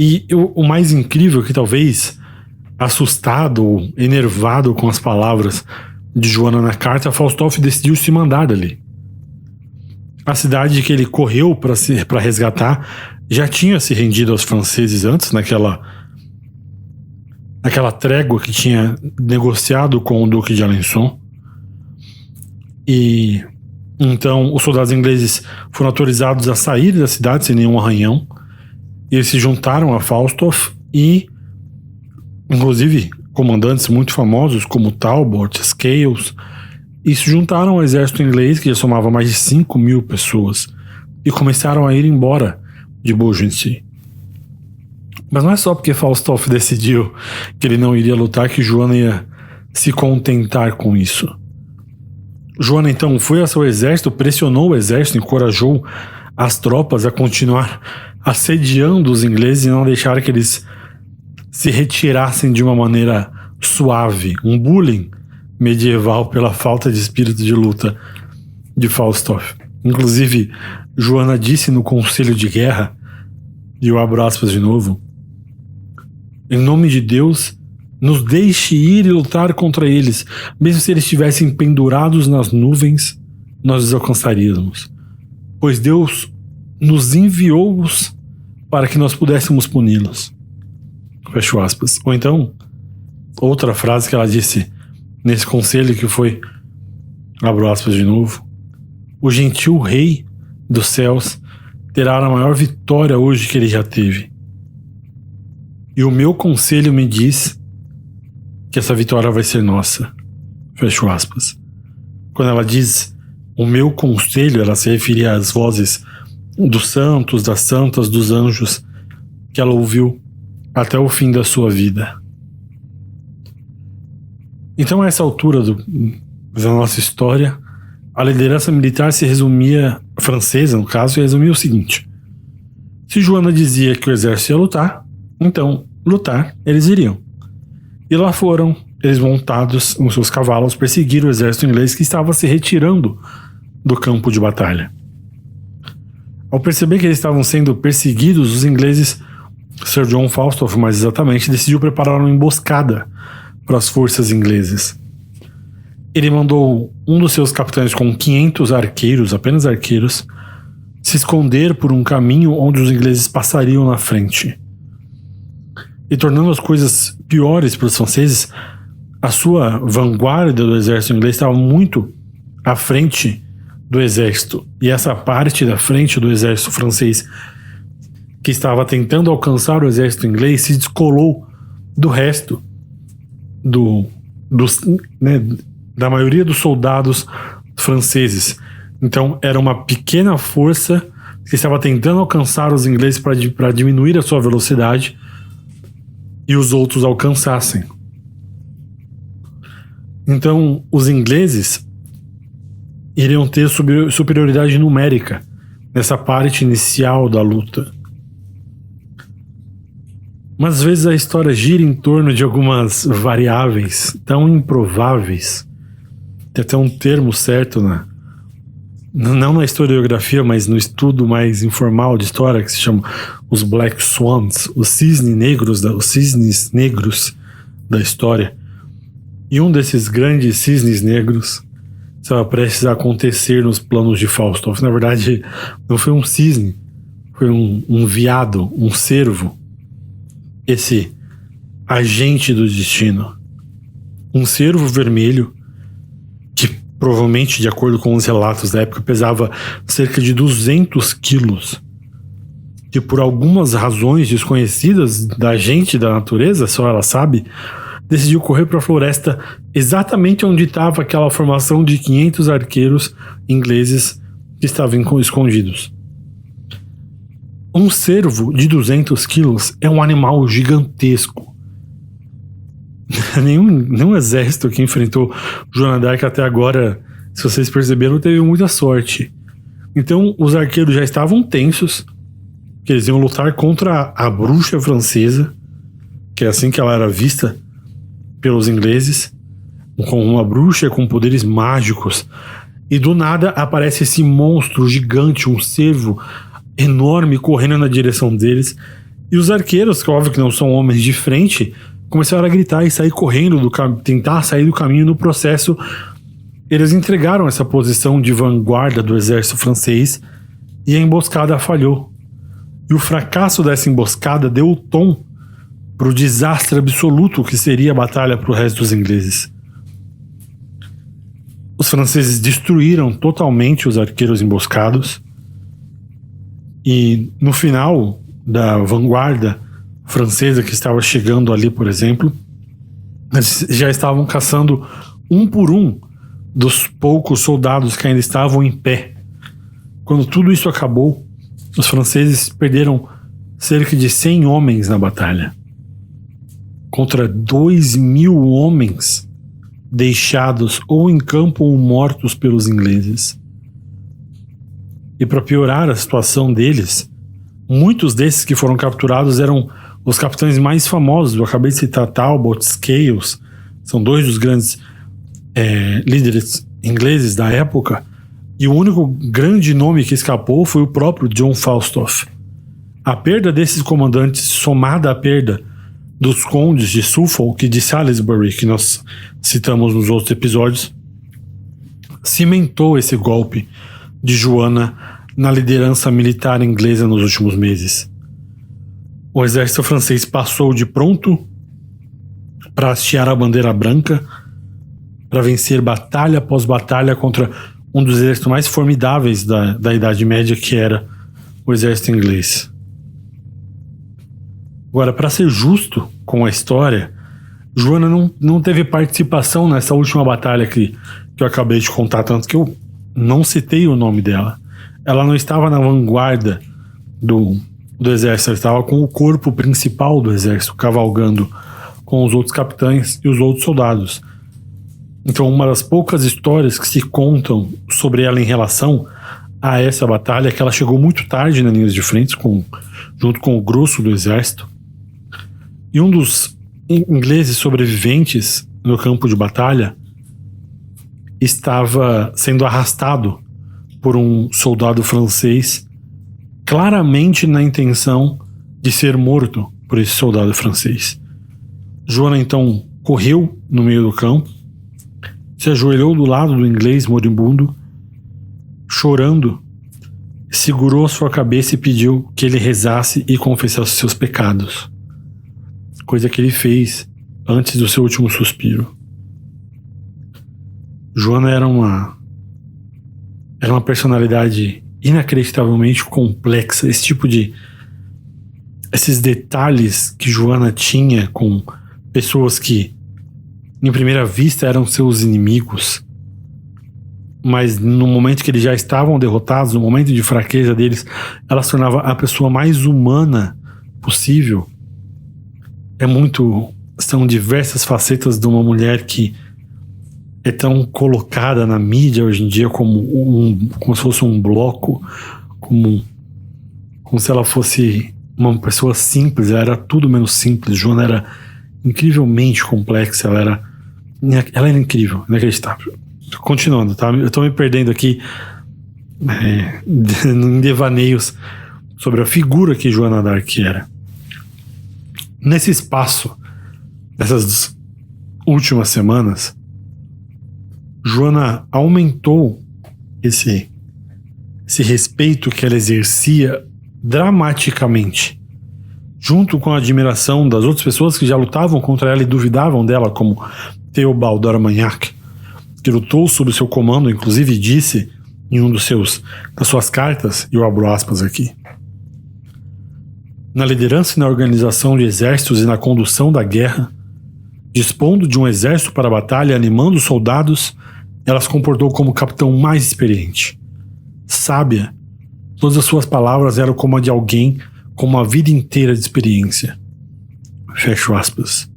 E o mais incrível é que, talvez assustado ou enervado com as palavras de Joana na carta, Falstaff decidiu se mandar dali. A cidade que ele correu para resgatar já tinha se rendido aos franceses antes, naquela trégua que tinha negociado com o Duque de Alençon. E então os soldados ingleses foram autorizados a sair da cidade sem nenhum arranhão. Eles se juntaram a Falstaff e, inclusive, comandantes muito famosos como Talbot, Scales, e se juntaram ao exército inglês, que já somava mais de 5.000 pessoas, e começaram a ir embora de Beaugency. Mas não é só porque Falstaff decidiu que ele não iria lutar que Joana ia se contentar com isso. Joana então foi a seu exército, pressionou o exército, encorajou as tropas a continuar assediando os ingleses e não deixar que eles se retirassem de uma maneira suave, um bullying medieval pela falta de espírito de luta de Falstaff. Inclusive, Joana disse no conselho de guerra, e eu abro aspas de novo: em nome de Deus, nos deixe ir e lutar contra eles. Mesmo se eles estivessem pendurados nas nuvens, nós os alcançaríamos. Pois Deus nos enviou-os para que nós pudéssemos puni-los. Fecho aspas. Ou então, outra frase que ela disse nesse conselho que foi, abro aspas de novo: o gentil rei dos céus terá a maior vitória hoje que ele já teve. E o meu conselho me diz que essa vitória vai ser nossa. Fecho aspas. Quando ela diz o meu conselho, ela se referia às vozes dos santos, das santas, dos anjos que ela ouviu até o fim da sua vida. Então, a essa altura da nossa história, a liderança militar se resumia, francesa no caso, resumia o seguinte: se Joana dizia que o exército ia lutar, então lutar eles iriam. E lá foram eles, montados nos seus cavalos, perseguir o exército inglês que estava se retirando do campo de batalha. Ao perceber que eles estavam sendo perseguidos, os ingleses, Sir John Falstaff mais exatamente, decidiu preparar uma emboscada para as forças inglesas. Ele mandou um dos seus capitães com 500 arqueiros, apenas arqueiros, se esconder por um caminho onde os ingleses passariam na frente. E tornando as coisas piores para os franceses, a sua vanguarda do exército inglês estava muito à frente do exército. E essa parte da frente do exército francês, que estava tentando alcançar o exército inglês, se descolou do resto da maioria dos soldados franceses. Então era uma pequena força que estava tentando alcançar os ingleses para diminuir a sua velocidade e os outros alcançassem. Então os ingleses iriam ter superioridade numérica nessa parte inicial da luta. Mas às vezes a história gira em torno de algumas variáveis tão improváveis. Tem até um termo certo não na historiografia, mas no estudo mais informal de história, que se chama os Black Swans, os cisnes negros da história. E um desses grandes cisnes negros estava prestes a acontecer nos planos de Falstaff. Na verdade, não foi um cisne, foi um veado, um cervo. Esse agente do destino. Um cervo vermelho que provavelmente, de acordo com os relatos da época, pesava cerca de 200 quilos. Que por algumas razões desconhecidas da gente, da natureza, só ela sabe, decidiu correr para a floresta exatamente onde estava aquela formação de 500 arqueiros ingleses que estavam escondidos. Um cervo de 200 quilos é um animal gigantesco. Nenhum exército que enfrentou Joana d'Arc até agora, se vocês perceberam, teve muita sorte. Então os arqueiros já estavam tensos, que eles iam lutar contra a bruxa francesa, que é assim que ela era vista pelos ingleses, com uma bruxa com poderes mágicos. E do nada aparece esse monstro gigante, um cervo enorme, correndo na direção deles. E os arqueiros, que óbvio que não são homens de frente, começaram a gritar e sair correndo, tentar sair do caminho. No processo, eles entregaram essa posição de vanguarda do exército francês e a emboscada falhou. E o fracasso dessa emboscada deu o tom para o desastre absoluto que seria a batalha para o resto dos ingleses. Os franceses destruíram totalmente os arqueiros emboscados. E no final da vanguarda francesa que estava chegando ali, por exemplo, eles já estavam caçando um por um dos poucos soldados que ainda estavam em pé. Quando tudo isso acabou, os franceses perderam cerca de 100 homens na batalha, contra 2.000 homens deixados ou em campo ou mortos pelos ingleses. E para piorar a situação deles, muitos desses que foram capturados eram os capitães mais famosos. Eu acabei de citar Talbot, Scales, são dois dos grandes líderes ingleses da época, E o único grande nome que escapou foi o próprio John Falstaff. A perda desses comandantes, somada à perda dos condes de Suffolk e de Salisbury, que nós citamos nos outros episódios, cimentou esse golpe de Joana na liderança militar inglesa nos últimos meses. O exército francês passou de pronto para hastear a bandeira branca, para vencer batalha após batalha contra um dos exércitos mais formidáveis da Idade Média, que era o exército inglês. Agora, para ser justo com a história, Joana não teve participação nessa última batalha que eu acabei de contar, tanto que eu não citei o nome dela. Ela não estava na vanguarda do exército, ela estava com o corpo principal do exército, cavalgando com os outros capitães e os outros soldados. Então, uma das poucas histórias que se contam sobre ela em relação a essa batalha é que ela chegou muito tarde na linha de frente, junto com o grosso do exército. E um dos ingleses sobreviventes no campo de batalha estava sendo arrastado por um soldado francês, claramente na intenção de ser morto por esse soldado francês. Joana então correu no meio do campo, se ajoelhou do lado do inglês moribundo, chorando, segurou sua cabeça e pediu que ele rezasse e confessasse seus pecados, coisa que ele fez antes do seu último suspiro. Joana era uma personalidade inacreditavelmente complexa. Esses detalhes que Joana tinha com pessoas que em primeira vista eram seus inimigos, mas no momento que eles já estavam derrotados, no momento de fraqueza deles, ela se tornava a pessoa mais humana possível. São diversas facetas de uma mulher que é tão colocada na mídia hoje em dia como se fosse um bloco, como se ela fosse uma pessoa simples. Ela era tudo menos simples. Joana era incrivelmente complexa, ela era incrível, inacreditável. Continuando, tá? Eu tô me perdendo aqui em devaneios sobre a figura que Joana d'Arc era. Nesse espaço dessas últimas semanas, Joana aumentou esse respeito que ela exercia dramaticamente, junto com a admiração das outras pessoas que já lutavam contra ela e duvidavam dela, como Theobald d'Armagnac, que lutou sob seu comando, inclusive disse em das suas cartas, e eu abro aspas aqui: na liderança e na organização de exércitos e na condução da guerra, dispondo de um exército para a batalha, animando os soldados, ela se comportou como o capitão mais experiente. Sábia, todas as suas palavras eram como a de alguém com uma vida inteira de experiência. Fecho aspas.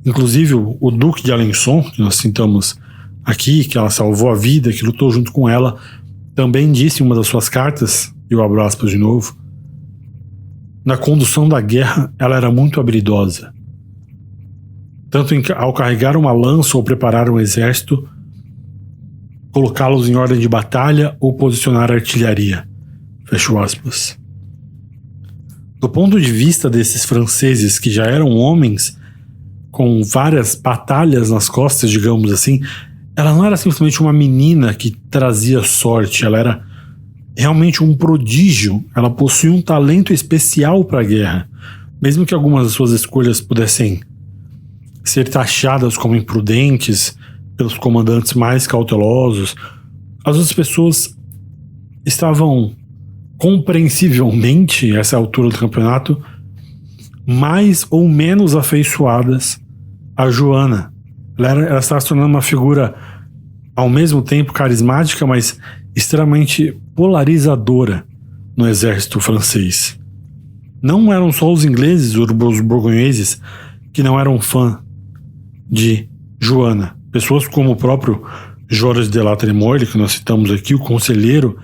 Inclusive o Duque de Alençon, que nós citamos aqui, que ela salvou a vida, que lutou junto com ela, também disse em uma das suas cartas, e eu abro aspas de novo: na condução da guerra ela era muito habilidosa, tanto ao carregar uma lança ou preparar um exército, colocá-los em ordem de batalha ou posicionar artilharia. Fecho aspas. Do ponto de vista desses franceses que já eram homens com várias batalhas nas costas, digamos assim, ela não era simplesmente uma menina que trazia sorte, ela era realmente um prodígio. Ela possuía um talento especial para a guerra, mesmo que algumas das suas escolhas pudessem ser taxadas como imprudentes pelos comandantes mais cautelosos. As outras pessoas estavam compreensivelmente, a essa altura do campeonato, mais ou menos afeiçoadas a Joana. Ela estava se tornando uma figura ao mesmo tempo carismática, mas extremamente polarizadora no exército francês. Não eram só os ingleses, os borgonheses, que não eram fã de Joana. Pessoas como o próprio Georges de la Trémoille, que nós citamos aqui, o conselheiro,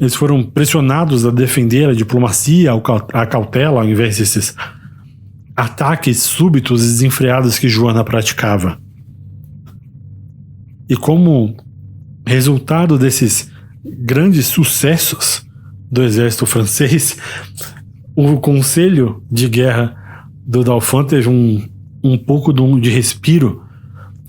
eles foram pressionados a defender a diplomacia, a cautela, ao invés desses ataques súbitos e desenfreados que Joana praticava. E como resultado desses grandes sucessos do exército francês, o conselho de guerra do Dauphin teve um pouco de respiro,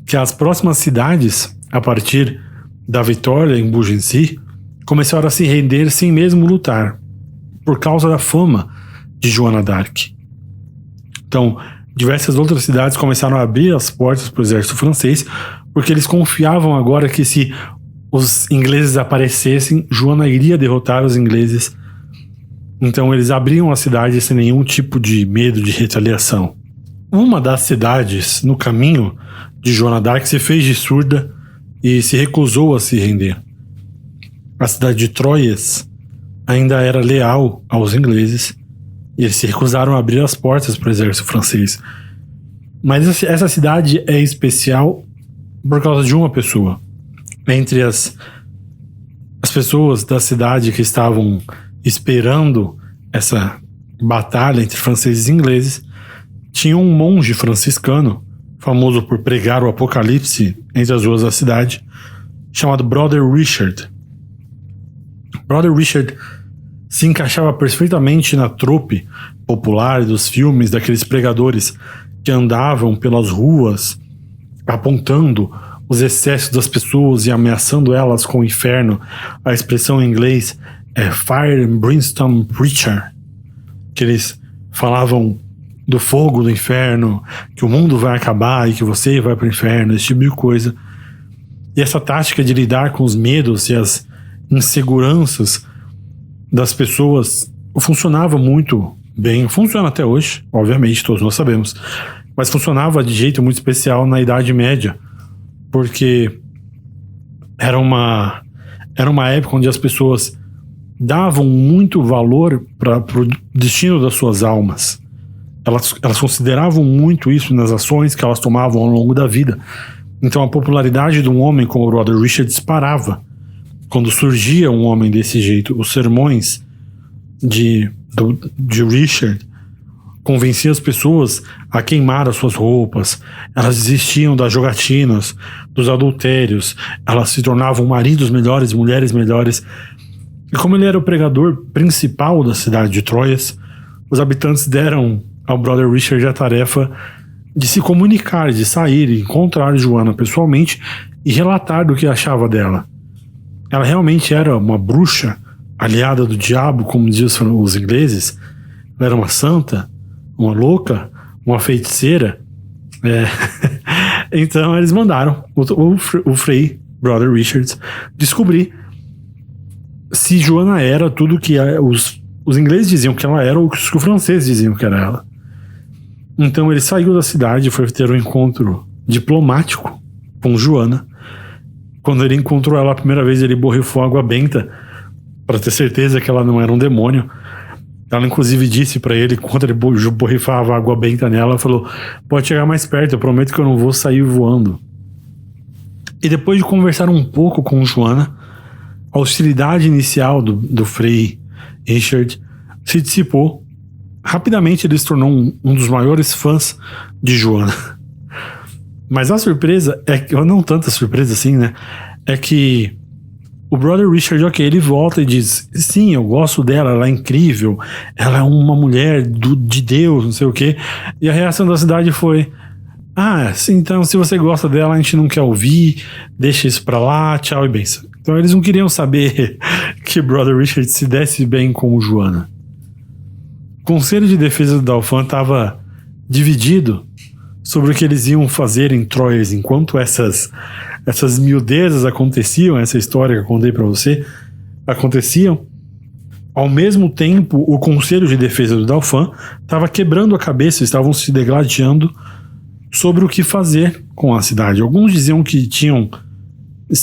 que as próximas cidades, a partir da vitória em Beaugency, começaram a se render sem mesmo lutar, por causa da fama de Joana d'Arc. Então, diversas outras cidades começaram a abrir as portas para o exército francês, porque eles confiavam agora que se os ingleses aparecessem, Joana iria derrotar os ingleses. Então eles abriam a cidade sem nenhum tipo de medo de retaliação. Uma das cidades no caminho de Joana d'Arc se fez de surda e se recusou a se render. A cidade de Troyes ainda era leal aos ingleses e eles se recusaram a abrir as portas para o exército francês. Mas essa cidade é especial por causa de uma pessoa. Entre as pessoas da cidade que estavam esperando essa batalha entre franceses e ingleses, tinha um monge franciscano, famoso por pregar o apocalipse entre as ruas da cidade, chamado Brother Richard. Brother Richard se encaixava perfeitamente na trupe popular dos filmes daqueles pregadores que andavam pelas ruas apontando os excessos das pessoas e ameaçando elas com o inferno. A expressão em inglês é Fire and Brimstone Preacher, que eles falavam do fogo do inferno, que o mundo vai acabar e que você vai para o inferno, esse tipo de coisa. E essa tática de lidar com os medos e as inseguranças das pessoas funcionava muito bem, funciona até hoje, obviamente, todos nós sabemos, mas funcionava de jeito muito especial na Idade Média, porque era uma época onde as pessoas davam muito valor para o destino das suas almas. Elas consideravam muito isso nas ações que elas tomavam ao longo da vida. Então a popularidade de um homem como o Brother Richard disparava quando surgia um homem desse jeito. Os sermões de Richard convenciam as pessoas a queimar as suas roupas. Elas desistiam das jogatinas, dos adultérios. Elas se tornavam maridos melhores, mulheres melhores. E como ele era o pregador principal da cidade de Troyes, os habitantes deram ao Brother Richard a tarefa de se comunicar, de sair e encontrar Joana pessoalmente e relatar do que achava dela. Ela realmente era uma bruxa, aliada do diabo, como diziam os ingleses. Ela era uma santa, uma louca, uma feiticeira. Então eles mandaram o Frei Brother Richard descobrir se Joana era tudo que os ingleses diziam que ela era ou que os franceses diziam que era ela. Então ele saiu da cidade e foi ter um encontro diplomático com Joana. Quando ele encontrou ela a primeira vez, ele borrifou água benta para ter certeza que ela não era um demônio. Ela inclusive disse para ele, quando ele borrifava água benta nela, falou: pode chegar mais perto, eu prometo que eu não vou sair voando. E depois de conversar um pouco com Joana, a hostilidade inicial do Frei Richard se dissipou. Rapidamente ele se tornou um dos maiores fãs de Joana. Mas a surpresa é que, não tanta surpresa assim, né? É que o Brother Richard, ok, ele volta e diz: sim, eu gosto dela, ela é incrível, ela é uma mulher de Deus, não sei o quê. E a reação da cidade foi: ah, sim, então se você gosta dela, a gente não quer ouvir, deixa isso pra lá, tchau e benção. Então eles não queriam saber que Brother Richard se desse bem com o Joana. O Conselho de Defesa do Dauphin estava dividido sobre o que eles iam fazer em Troyes enquanto essas miudezas aconteciam, essa história que eu contei para você, aconteciam. Ao mesmo tempo, o Conselho de Defesa do Dauphin estava quebrando a cabeça, estavam se degladiando sobre o que fazer com a cidade. Alguns diziam que tinham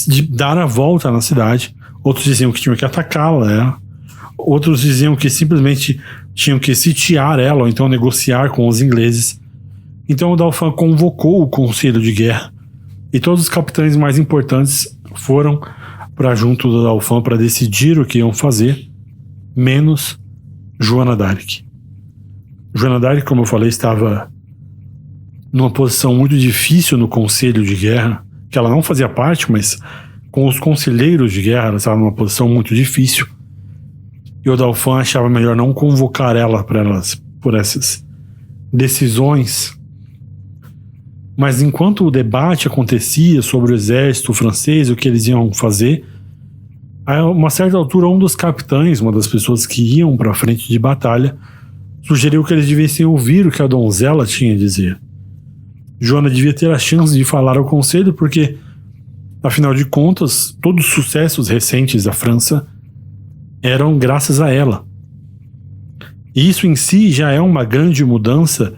de dar a volta na cidade, outros diziam que tinham que atacá-la, outros diziam que simplesmente tinham que sitiar ela ou então negociar com os ingleses. Então o Dauphin convocou o Conselho de Guerra e todos os capitães mais importantes foram para junto do Dauphin para decidir o que iam fazer, menos Joana d'Arc. Joana d'Arc, como eu falei, estava numa posição muito difícil no Conselho de Guerra, que ela não fazia parte, mas com os conselheiros de guerra, ela estava numa posição muito difícil, e o Dauphin achava melhor não convocar ela por essas decisões. Mas enquanto o debate acontecia sobre o exército francês, o que eles iam fazer, a uma certa altura, um dos capitães, uma das pessoas que iam para a frente de batalha, sugeriu que eles devessem ouvir o que a donzela tinha a dizer. Joana devia ter a chance de falar ao conselho, porque, afinal de contas, todos os sucessos recentes da França eram graças a ela. E isso em si já é uma grande mudança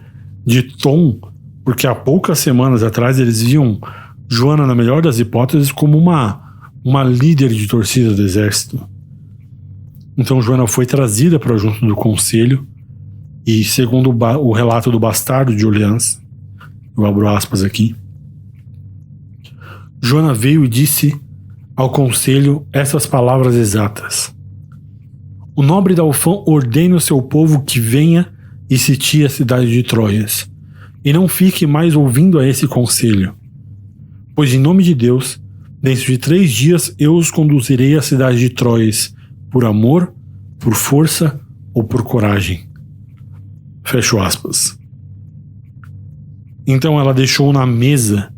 de tom, porque há poucas semanas atrás eles viam Joana, na melhor das hipóteses, como uma líder de torcida do exército. Então Joana foi trazida para junto do conselho e, segundo o relato do bastardo de Orleans, eu abro aspas aqui, Joana veio e disse ao conselho essas palavras exatas: o nobre Dauphin ordena ao seu povo que venha e sitie a cidade de Troias, e não fique mais ouvindo a esse conselho, pois em nome de Deus, dentro de 3 dias eu os conduzirei à cidade de Troias, por amor, por força ou por coragem. Fecho aspas. Então ela deixou na mesa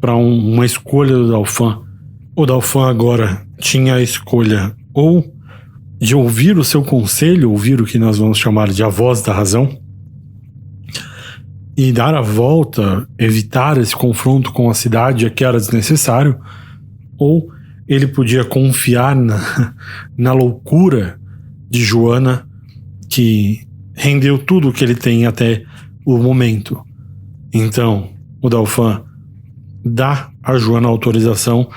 para uma escolha do Dauphin. O Dauphin agora tinha a escolha ou de ouvir o seu conselho, ouvir o que nós vamos chamar de a voz da razão, e dar a volta, evitar esse confronto com a cidade que era desnecessário, ou ele podia confiar na loucura de Joana, que rendeu tudo o que ele tem até o momento. Então, o Dauphin dá a Joana a autorização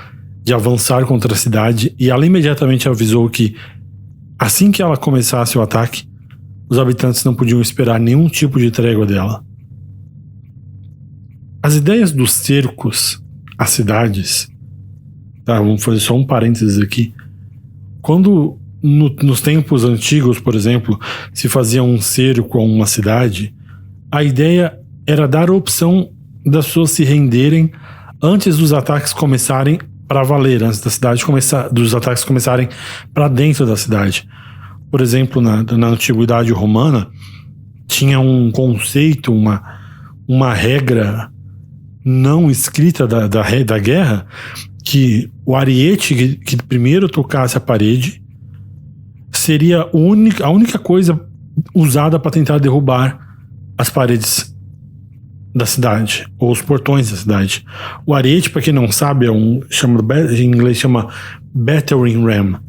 de avançar contra a cidade, e ela imediatamente avisou que, assim que ela começasse o ataque, os habitantes não podiam esperar nenhum tipo de trégua dela. As ideias dos cercos às cidades, tá, vamos fazer só um parênteses aqui. Quando nos tempos antigos, por exemplo, se fazia um cerco a uma cidade, a ideia era dar a opção das pessoas se renderem antes dos ataques começarem para valer, antes dos ataques começarem para dentro da cidade. Por exemplo, na antiguidade romana, tinha um conceito, uma regra não escrita da guerra, que o ariete que primeiro tocasse a parede seria a única coisa usada para tentar derrubar as paredes da cidade, ou os portões da cidade. O ariete, para quem não sabe, em inglês chama battering ram.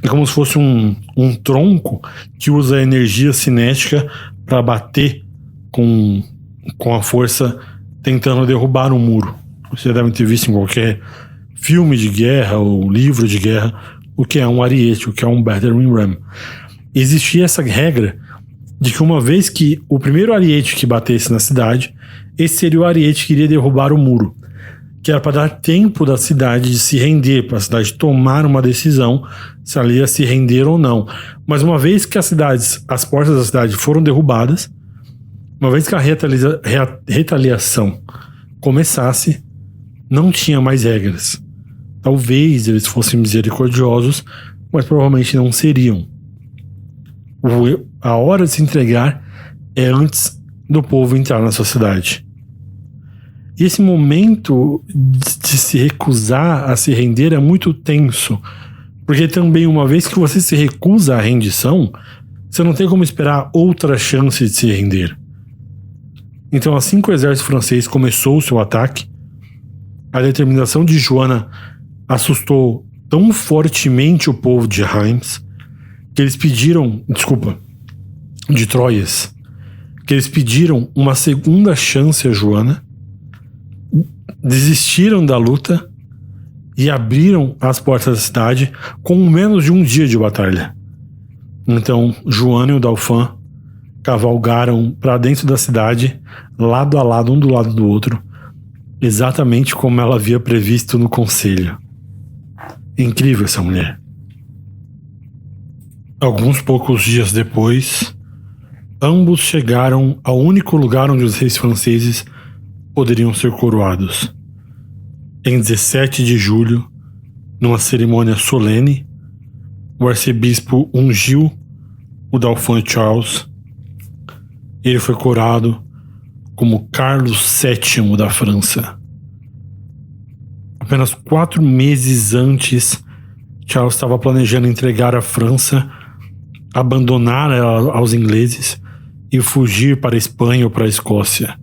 É como se fosse um tronco que usa a energia cinética para bater com a força, tentando derrubar um muro. Vocês devem ter visto em qualquer filme de guerra ou livro de guerra o que é um ariete, o que é um battering ram. Existia essa regra de que uma vez que o primeiro ariete que batesse na cidade, esse seria o ariete que iria derrubar o muro, que era para dar tempo da cidade de se render, para a cidade tomar uma decisão se ela ia se render ou não. Mas uma vez que as portas da cidade foram derrubadas, uma vez que a retaliação começasse, não tinha mais regras. Talvez eles fossem misericordiosos, mas provavelmente não seriam. A hora de se entregar é antes do povo entrar na sua cidade. E esse momento de se recusar a se render é muito tenso, porque também, uma vez que você se recusa à rendição, você não tem como esperar outra chance de se render. Então, assim que o exército francês começou o seu ataque, a determinação de Joana assustou tão fortemente o povo de Reims que eles pediram, de Troias, que eles pediram uma segunda chance a Joana, desistiram da luta e abriram as portas da cidade com menos de um dia de batalha. Então, Joana e o Dauphin cavalgaram para dentro da cidade, lado a lado, um do lado do outro, exatamente como ela havia previsto no conselho. Incrível essa mulher. Alguns poucos dias depois, ambos chegaram ao único lugar onde os reis franceses poderiam ser coroados. Em 17 de julho Numa cerimônia solene, o arcebispo ungiu o Dauphin Charles. Ele foi coroado como Carlos VII da França. Apenas 4 meses antes, Charles estava planejando entregar a França, abandonar ela aos ingleses e fugir para a Espanha ou para a Escócia.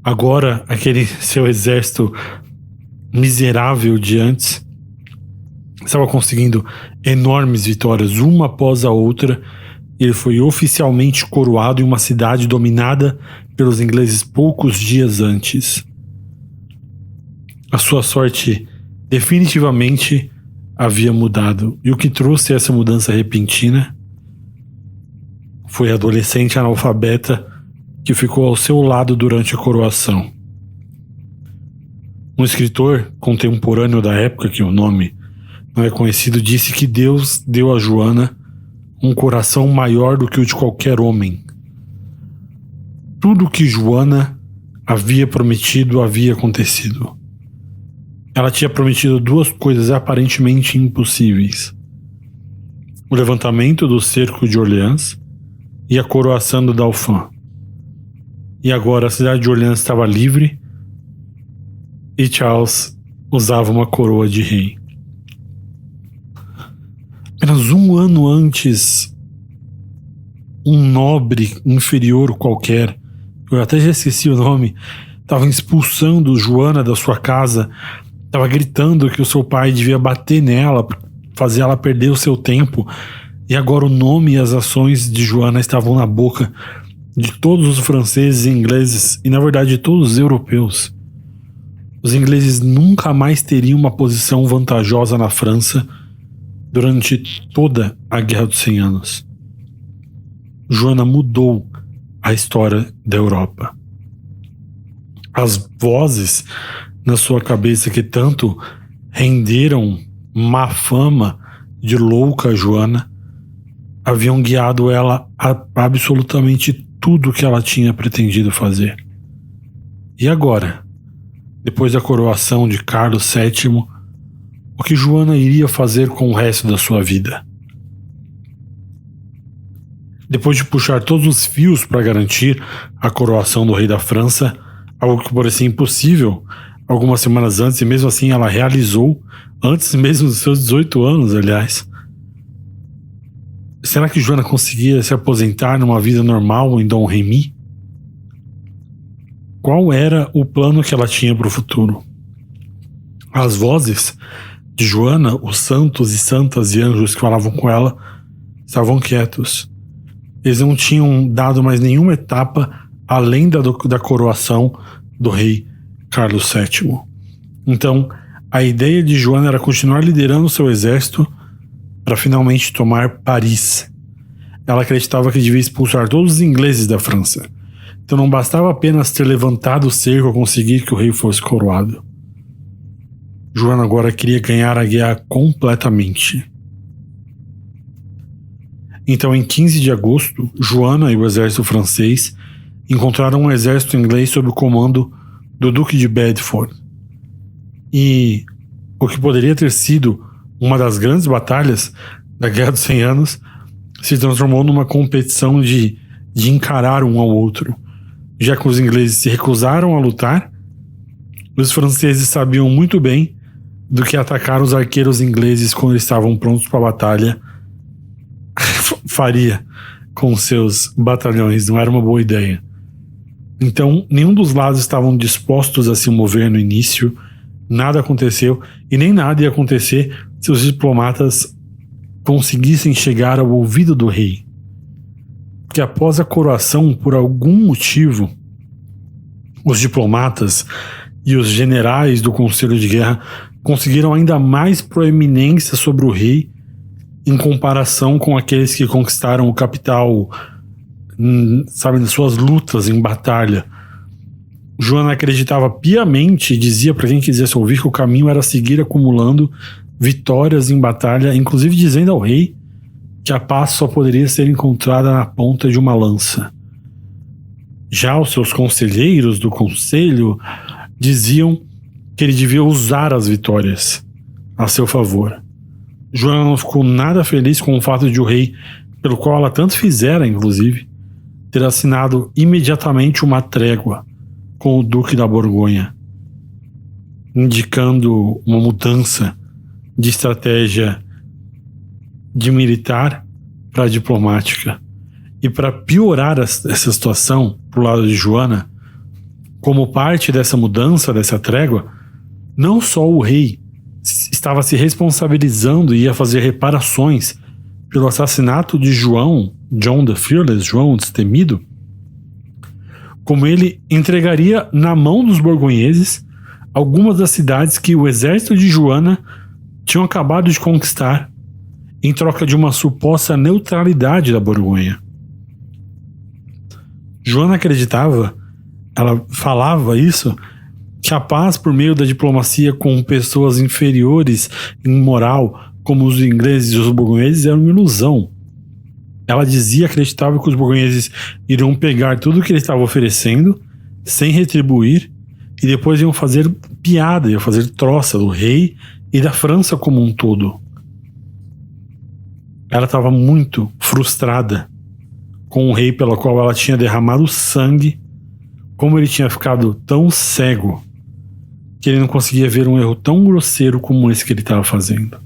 Agora, aquele seu exército miserável de antes estava conseguindo enormes vitórias, uma após a outra. Ele foi oficialmente coroado em uma cidade dominada pelos ingleses poucos dias antes. A sua sorte definitivamente havia mudado, e o que trouxe essa mudança repentina foi a adolescente analfabeta que ficou ao seu lado durante a coroação. Um escritor contemporâneo da época, que o nome não é conhecido, disse que Deus deu a Joana um coração maior do que o de qualquer homem. Tudo o que Joana havia prometido havia acontecido. Ela tinha prometido 2 coisas aparentemente impossíveis: o levantamento do cerco de Orleans e a coroação do Dauphin. E agora a cidade de Orleans estava livre e Charles usava uma coroa de rei. Apenas 1 ano antes, um nobre inferior qualquer, eu até já esqueci o nome, estava expulsando Joana da sua casa, estava gritando que o seu pai devia bater nela, fazer ela perder o seu tempo, e agora o nome e as ações de Joana estavam na boca de todos os franceses e ingleses, e na verdade de todos os europeus. Os ingleses nunca mais teriam uma posição vantajosa na França durante toda a Guerra dos 100 Anos. Joana mudou a história da Europa. As vozes na sua cabeça que tanto renderam má fama de louca Joana haviam guiado ela a absolutamente tudo que ela tinha pretendido fazer. E agora, depois da coroação de Carlos VII, o que Joana iria fazer com o resto da sua vida? Depois de puxar todos os fios para garantir a coroação do rei da França, algo que parecia impossível algumas semanas antes, e mesmo assim ela realizou, antes mesmo dos seus 18 anos, aliás. Será que Joana conseguia se aposentar numa vida normal em Dom Remy? Qual era o plano que ela tinha para o futuro? As vozes de Joana, os santos e santas e anjos que falavam com ela, estavam quietos. Eles não tinham dado mais nenhuma etapa além da coroação do rei Carlos VII. Então, a ideia de Joana era continuar liderando seu exército para finalmente tomar Paris. Ela acreditava que devia expulsar todos os ingleses da França. Então não bastava apenas ter levantado o cerco a conseguir que o rei fosse coroado. Joana agora queria ganhar a guerra completamente. Então, em 15 de agosto, Joana e o exército francês encontraram um exército inglês sob o comando do Duque de Bedford. E o que poderia ter sido uma das grandes batalhas da Guerra dos 100 Anos se transformou numa competição de encarar um ao outro. Já que os ingleses se recusaram a lutar, os franceses sabiam muito bem do que atacar os arqueiros ingleses quando estavam prontos para a batalha faria com seus batalhões. Não era uma boa ideia. Então, nenhum dos lados estavam dispostos a se mover no início, nada aconteceu, e nem nada ia acontecer se os diplomatas conseguissem chegar ao ouvido do rei. Que após a coroação, por algum motivo, os diplomatas e os generais do Conselho de Guerra conseguiram ainda mais proeminência sobre o rei em comparação com aqueles que conquistaram o capital, sabe, nas suas lutas em batalha. Joana acreditava piamente e dizia para quem quisesse ouvir que o caminho era seguir acumulando vitórias em batalha, inclusive dizendo ao rei que a paz só poderia ser encontrada na ponta de uma lança. Já os seus conselheiros do conselho diziam que ele devia usar as vitórias, a seu favor. Joana não ficou nada feliz com o fato de o rei, pelo qual ela tanto fizera, inclusive, ter assinado imediatamente uma trégua com o Duque da Borgonha, indicando uma mudança de estratégia de militar para diplomática. E para piorar essa situação pro lado de Joana, como parte dessa mudança, dessa trégua, não só o rei estava se responsabilizando e ia fazer reparações pelo assassinato de John the Fearless, João o Destemido, como ele entregaria na mão dos borgonheses algumas das cidades que o exército de Joana tinham acabado de conquistar em troca de uma suposta neutralidade da Borgonha. Joana acreditava, ela falava isso, que a paz por meio da diplomacia com pessoas inferiores em moral, como os ingleses e os borgonheses, era uma ilusão. Ela dizia, acreditava que os borgonheses iriam pegar tudo que ele estava oferecendo, sem retribuir, e depois iam fazer piada, iam fazer troça do rei e da França como um todo. Ela estava muito frustrada com o rei pelo qual ela tinha derramado sangue, como ele tinha ficado tão cego que ele não conseguia ver um erro tão grosseiro como esse que ele estava fazendo.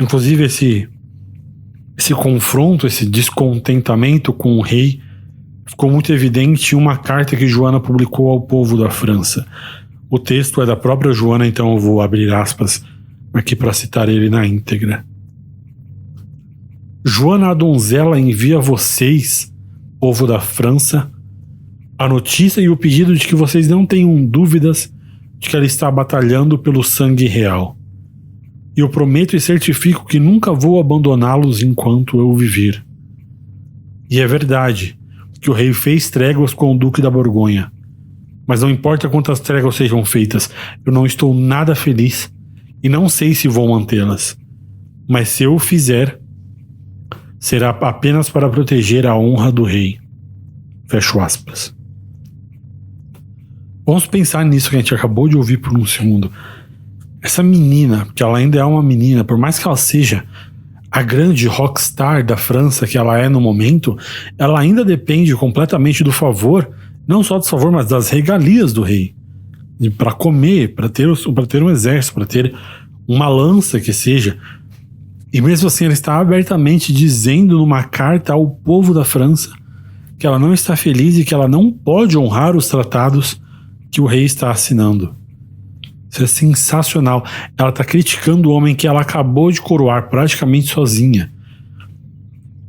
Inclusive esse confronto, esse descontentamento com o rei ficou muito evidente em uma carta que Joana publicou ao povo da França. O texto é da própria Joana, então eu vou abrir aspas aqui para citar ele na íntegra. Joana a donzela envia a vocês, povo da França, a notícia e o pedido de que vocês não tenham dúvidas de que ela está batalhando pelo sangue real. E eu prometo e certifico que nunca vou abandoná-los enquanto eu viver. E é verdade que o rei fez tréguas com o Duque da Borgonha. Mas não importa quantas tréguas sejam feitas, eu não estou nada feliz e não sei se vou mantê-las. Mas se eu o fizer, será apenas para proteger a honra do rei. Fecho aspas. Vamos pensar nisso que a gente acabou de ouvir por um segundo. Essa menina, que ela ainda é uma menina, por mais que ela seja a grande rockstar da França que ela é no momento, ela ainda depende completamente do favor, não só do favor, mas das regalias do rei. Para comer, para ter um exército, para ter uma lança que seja. E mesmo assim ela está abertamente dizendo numa carta ao povo da França que ela não está feliz e que ela não pode honrar os tratados que o rei está assinando. Isso é sensacional. Ela está criticando o homem que ela acabou de coroar praticamente sozinha.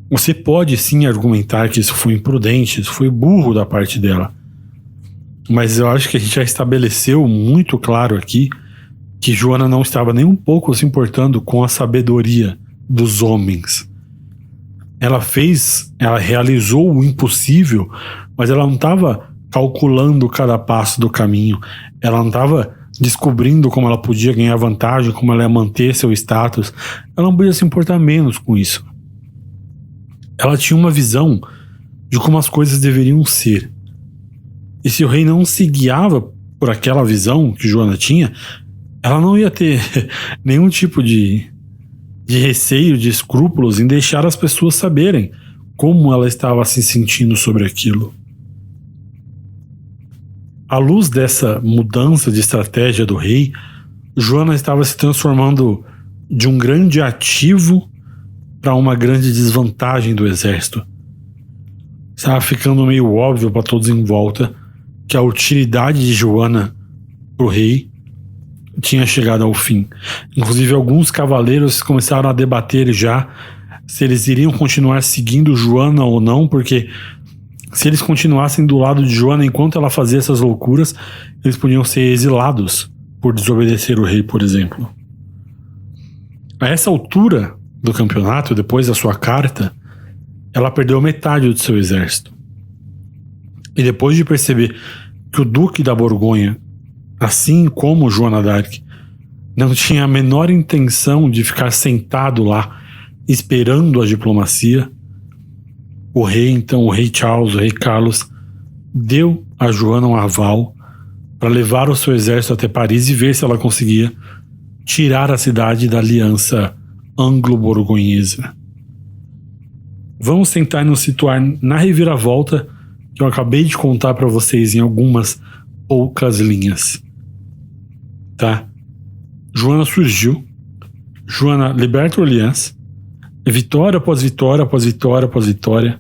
Você pode sim argumentar que isso foi imprudente, isso foi burro da parte dela. Mas eu acho que a gente já estabeleceu muito claro aqui que Joana não estava nem um pouco se importando com a sabedoria dos homens. Ela realizou o impossível, mas ela não estava calculando cada passo do caminho. Ela não estava descobrindo como ela podia ganhar vantagem, como ela ia manter seu status. Ela não podia se importar menos com isso. Ela tinha uma visão de como as coisas deveriam ser. E se o rei não se guiava por aquela visão que Joana tinha, ela não ia ter nenhum tipo de receio, de escrúpulos em deixar as pessoas saberem como ela estava se sentindo sobre aquilo. À luz dessa mudança de estratégia do rei, Joana estava se transformando de um grande ativo para uma grande desvantagem do exército. Estava ficando meio óbvio para todos em volta que a utilidade de Joana para o rei tinha chegado ao fim. Inclusive alguns cavaleiros começaram a debater já se eles iriam continuar seguindo Joana ou não, porque se eles continuassem do lado de Joana enquanto ela fazia essas loucuras, eles podiam ser exilados por desobedecer o rei, por exemplo. A essa altura do campeonato, depois da sua carta, ela perdeu metade do seu exército. E depois de perceber que o Duque da Borgonha, assim como Joana d'Arc, não tinha a menor intenção de ficar sentado lá esperando a diplomacia, o rei Charles, o rei Carlos, deu a Joana um aval para levar o seu exército até Paris e ver se ela conseguia tirar a cidade da aliança anglo-borgonhesa. Vamos tentar nos situar na reviravolta que eu acabei de contar para vocês em algumas poucas linhas. Tá? Joana surgiu, Joana liberta Orleans, vitória após vitória, após vitória, após vitória,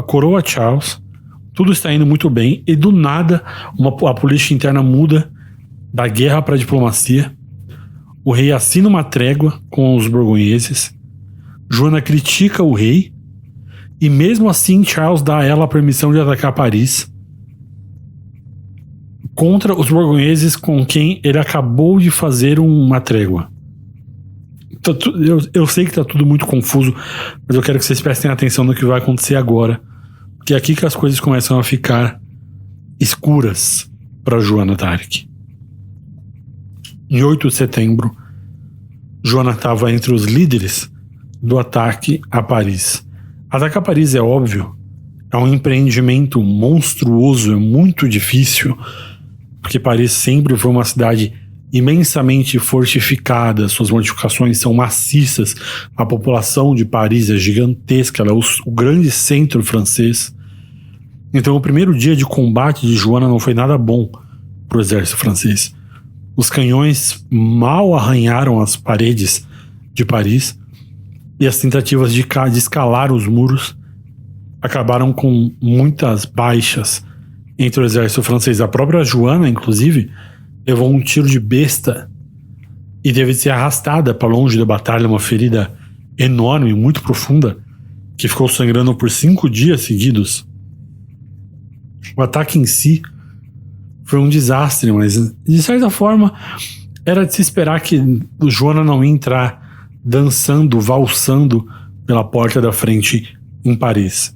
coroa Charles, tudo está indo muito bem, e do nada a política interna muda da guerra para a diplomacia. O rei assina uma trégua com os borgonheses, Joana critica o rei, e mesmo assim Charles dá a ela a permissão de atacar Paris contra os borgonheses com quem ele acabou de fazer uma trégua. Eu sei que tá tudo muito confuso, mas eu quero que vocês prestem atenção no que vai acontecer agora, porque é aqui que as coisas começam a ficar escuras para Joana d'Arc. Em 8 de setembro, Joana estava entre os líderes do ataque a Paris. Atacar Paris, é óbvio, é um empreendimento monstruoso, é muito difícil, porque Paris sempre foi uma cidade imensamente fortificada, suas fortificações são maciças, a população de Paris é gigantesca, ela é o grande centro francês. Então o primeiro dia de combate de Joana não foi nada bom para o exército francês. Os canhões mal arranharam as paredes de Paris, e as tentativas de escalar os muros acabaram com muitas baixas entre o exército francês. A própria Joana, inclusive, levou um tiro de besta e teve de ser arrastada para longe da batalha, uma ferida enorme, muito profunda, que ficou sangrando por 5 dias seguidos. O ataque em si foi um desastre, mas de certa forma era de se esperar que o Joana não ia entrar dançando, valsando pela porta da frente em Paris.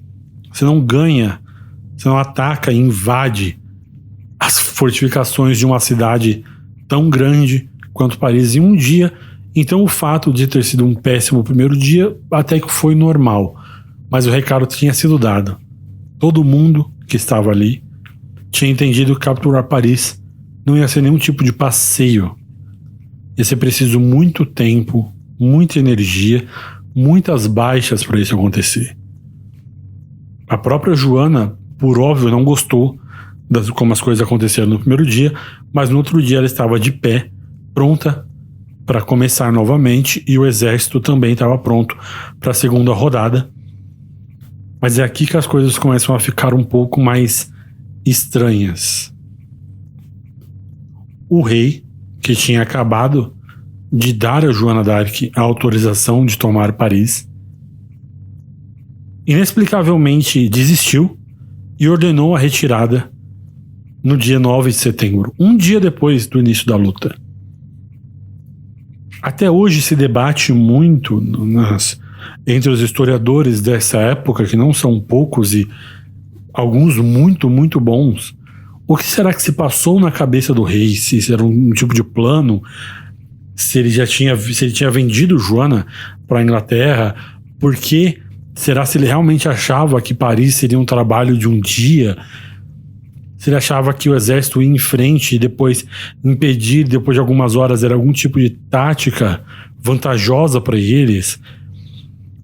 Você não ganha, você não ataca e invade as fortificações de uma cidade tão grande quanto Paris em um dia. Então o fato de ter sido um péssimo primeiro dia até que foi normal, mas o recado tinha sido dado. Todo mundo que estava ali tinha entendido que capturar Paris não ia ser nenhum tipo de passeio. Ia ser preciso muito tempo, muita energia, muitas baixas para isso acontecer. A própria Joana, por óbvio, não gostou de como as coisas aconteceram no primeiro dia, mas no outro dia ela estava de pé, pronta para começar novamente, e o exército também estava pronto para a segunda rodada. Mas é aqui que as coisas começam a ficar um pouco mais estranhas. O rei, que tinha acabado de dar a Joana d'Arc a autorização de tomar Paris, inexplicavelmente desistiu e ordenou a retirada no dia 9 de setembro, um dia depois do início da luta. Até hoje se debate muito entre os historiadores dessa época, que não são poucos e alguns muito, muito bons, o que será que se passou na cabeça do rei, se era um tipo de plano, se ele tinha vendido Joana para a Inglaterra, porque será se ele realmente achava que Paris seria um trabalho de um dia, se ele achava que o exército ia em frente e depois impedir, depois de algumas horas, era algum tipo de tática vantajosa para eles.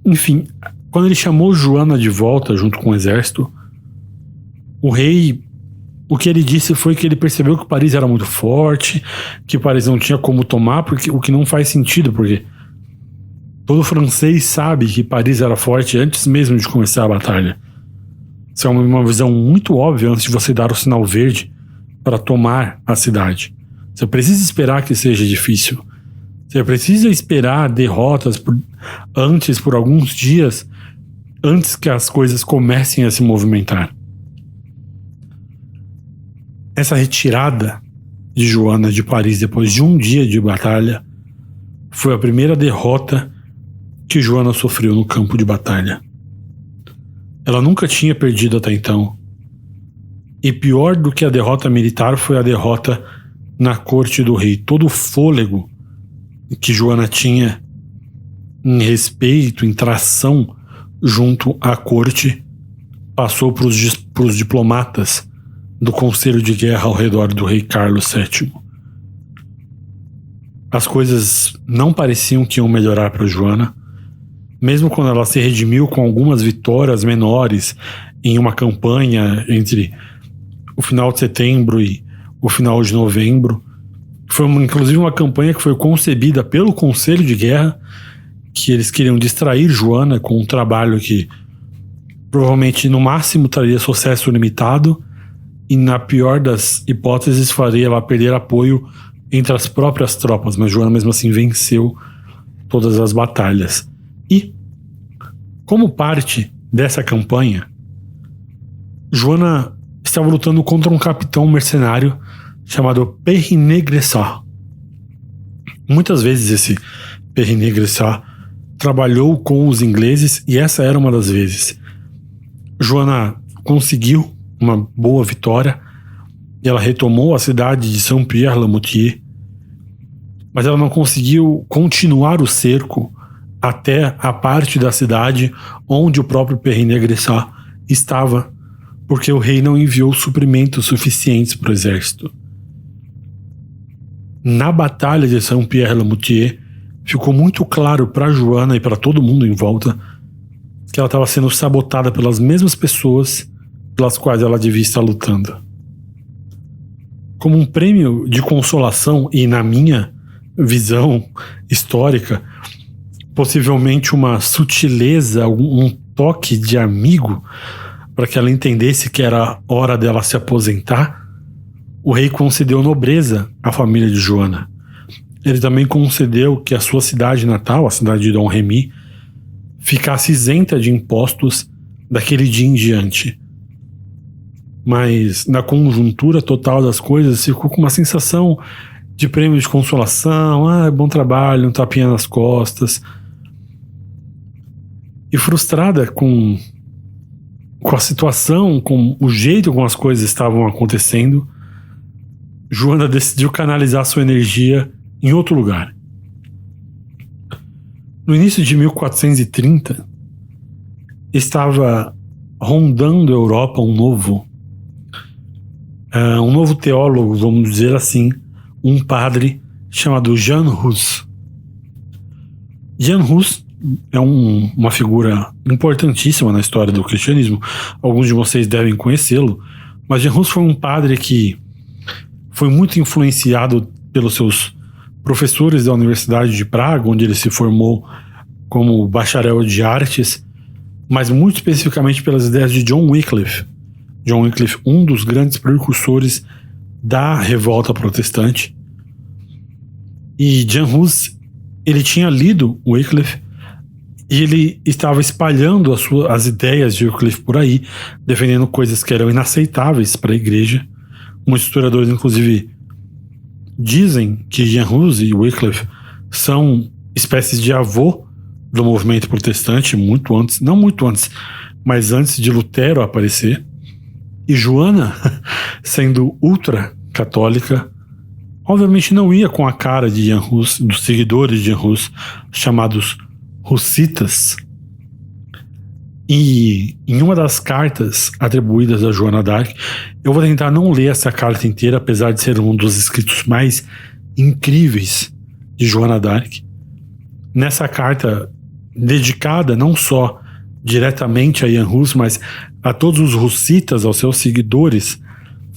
Enfim, quando ele chamou Joana de volta junto com o exército, o rei, o que ele disse foi que ele percebeu que Paris era muito forte, que Paris não tinha como tomar, porque o que não faz sentido, porque todo francês sabe que Paris era forte antes mesmo de começar a batalha. Isso é uma visão muito óbvia antes de você dar o sinal verde para tomar a cidade. Você precisa esperar que seja difícil. Você precisa esperar derrotas por alguns dias antes que as coisas comecem a se movimentar. Essa retirada de Joana de Paris depois de um dia de batalha foi a primeira derrota que Joana sofreu no campo de batalha. Ela nunca tinha perdido até então. E pior do que a derrota militar foi a derrota na corte do rei. Todo o fôlego que Joana tinha em respeito, em tração junto à corte, passou para os diplomatas do Conselho de Guerra ao redor do rei Carlos VII. as coisas não pareciam que iam melhorar para Joana, mesmo quando ela se redimiu com algumas vitórias menores em uma campanha entre o final de setembro e o final de novembro. Foi inclusive uma campanha que foi concebida pelo Conselho de Guerra, que eles queriam distrair Joana com um trabalho que provavelmente no máximo traria sucesso limitado e na pior das hipóteses faria ela perder apoio entre as próprias tropas, mas Joana mesmo assim venceu todas as batalhas. E como parte dessa campanha, Joana estava lutando contra um capitão mercenário chamado Périnégressat. Muitas vezes esse Périnégressat trabalhou com os ingleses e essa era uma das vezes. Joana conseguiu uma boa vitória e ela retomou a cidade de Saint-Pierre-le-Moutier, mas ela não conseguiu continuar o cerco até a parte da cidade onde o próprio Périnégressat estava, porque o rei não enviou suprimentos suficientes para o exército. Na batalha de Saint-Pierre-le-Moutier, ficou muito claro para Joana e para todo mundo em volta que ela estava sendo sabotada pelas mesmas pessoas pelas quais ela devia estar lutando. Como um prêmio de consolação e, na minha visão histórica, possivelmente uma sutileza, um toque de amigo para que ela entendesse que era hora dela se aposentar, o rei concedeu nobreza à família de Joana. Ele também concedeu que a sua cidade natal, a cidade de Dom Remy, ficasse isenta de impostos daquele dia em diante. Mas na conjuntura total das coisas ficou com uma sensação de prêmio de consolação, bom trabalho, um tapinha nas costas. E frustrada com a situação, com o jeito como as coisas estavam acontecendo, Joana decidiu canalizar sua energia em outro lugar. No início de 1430, estava rondando a Europa um novo teólogo, vamos dizer assim, um padre chamado Jan Hus. Jan Hus é uma figura importantíssima na história do cristianismo. Alguns de vocês devem conhecê-lo, mas Jan Hus foi um padre que foi muito influenciado pelos seus professores da Universidade de Praga, onde ele se formou como bacharel de artes, mas muito especificamente pelas ideias de John Wycliffe. John Wycliffe, um dos grandes precursores da revolta protestante. E Jan Hus, ele tinha lido Wycliffe e ele estava espalhando as ideias de Wycliffe por aí, defendendo coisas que eram inaceitáveis para a igreja. Muitos historiadores, inclusive, dizem que Jan Hus e Wycliffe são espécies de avô do movimento protestante, muito antes, não muito antes, mas antes de Lutero aparecer. E Joana, sendo ultra católica, obviamente não ia com a cara de Jan Hus, dos seguidores de Jan Hus, chamados hussitas. E em uma das cartas atribuídas a Joana d'Arc, eu vou tentar não ler essa carta inteira, apesar de ser um dos escritos mais incríveis de Joana d'Arc. Nessa carta, dedicada não só diretamente a Jan Hus, mas a todos os hussitas, aos seus seguidores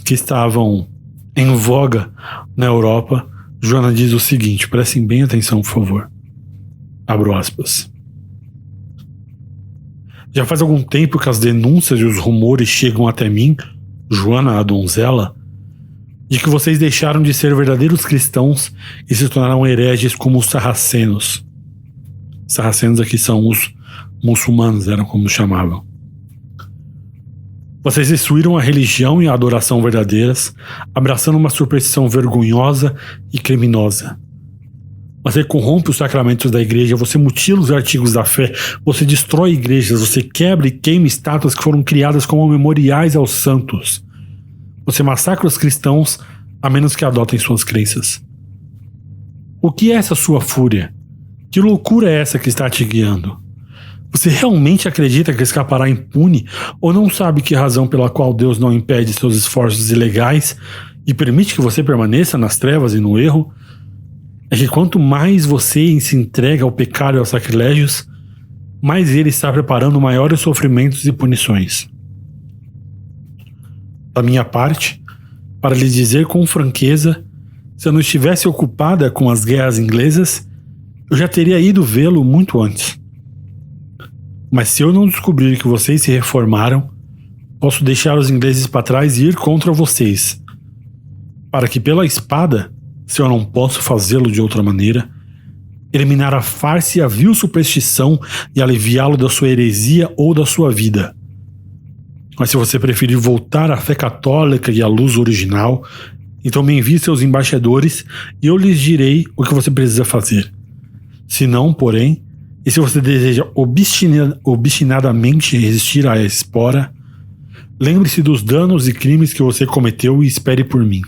que estavam em voga na Europa, Joana diz o seguinte, prestem bem atenção, por favor. Abro aspas. Já faz algum tempo que as denúncias e os rumores chegam até mim, Joana, a donzela, de que vocês deixaram de ser verdadeiros cristãos e se tornaram hereges como os sarracenos. Sarracenos aqui são os muçulmanos, eram como chamavam. Vocês destruíram a religião e a adoração verdadeiras, abraçando uma superstição vergonhosa e criminosa. Você corrompe os sacramentos da igreja, você mutila os artigos da fé, você destrói igrejas, você quebra e queima estátuas que foram criadas como memoriais aos santos. Você massacra os cristãos a menos que adotem suas crenças. O que é essa sua fúria? Que loucura é essa que está te guiando? Você realmente acredita que escapará impune ou não sabe que razão pela qual Deus não impede seus esforços ilegais e permite que você permaneça nas trevas e no erro? é que quanto mais você se entrega ao pecado e aos sacrilégios, mais ele está preparando maiores sofrimentos e punições. Da minha parte, para lhe dizer com franqueza, se eu não estivesse ocupada com as guerras inglesas, eu já teria ido vê-lo muito antes. Mas se eu não descobrir que vocês se reformaram, posso deixar os ingleses para trás e ir contra vocês, para que pela espada, se eu não posso fazê-lo de outra maneira, eliminar a farsa e a vil superstição e aliviá-lo da sua heresia ou da sua vida. Mas se você preferir voltar à fé católica e à luz original, então me envie seus embaixadores e eu lhes direi o que você precisa fazer. Se não, porém, e se você deseja obstinadamente resistir à espora, lembre-se dos danos e crimes que você cometeu e espere por mim,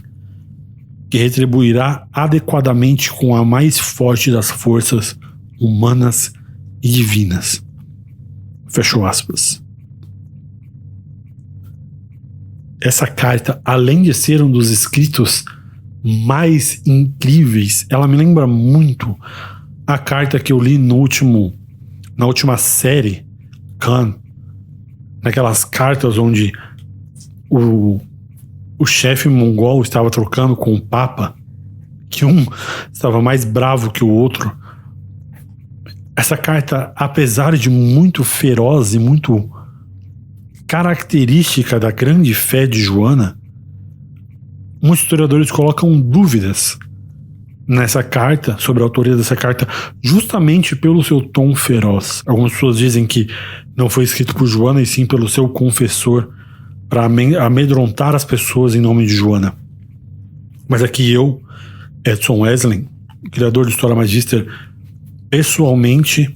que retribuirá adequadamente com a mais forte das forças humanas e divinas. Fechou aspas. Essa carta, além de ser um dos escritos mais incríveis, ela me lembra muito a carta que eu li na última série, Khan, naquelas cartas onde o chefe mongol estava trocando com o Papa, que um estava mais bravo que o outro. Essa carta, apesar de muito feroz e muito característica da grande fé de Joana, muitos historiadores colocam dúvidas nessa carta, sobre a autoria dessa carta, justamente pelo seu tom feroz. Algumas pessoas dizem que não foi escrito por Joana e sim pelo seu confessor, para amedrontar as pessoas em nome de Joana. Mas aqui eu, Edson Wesley, criador do História Magister, pessoalmente,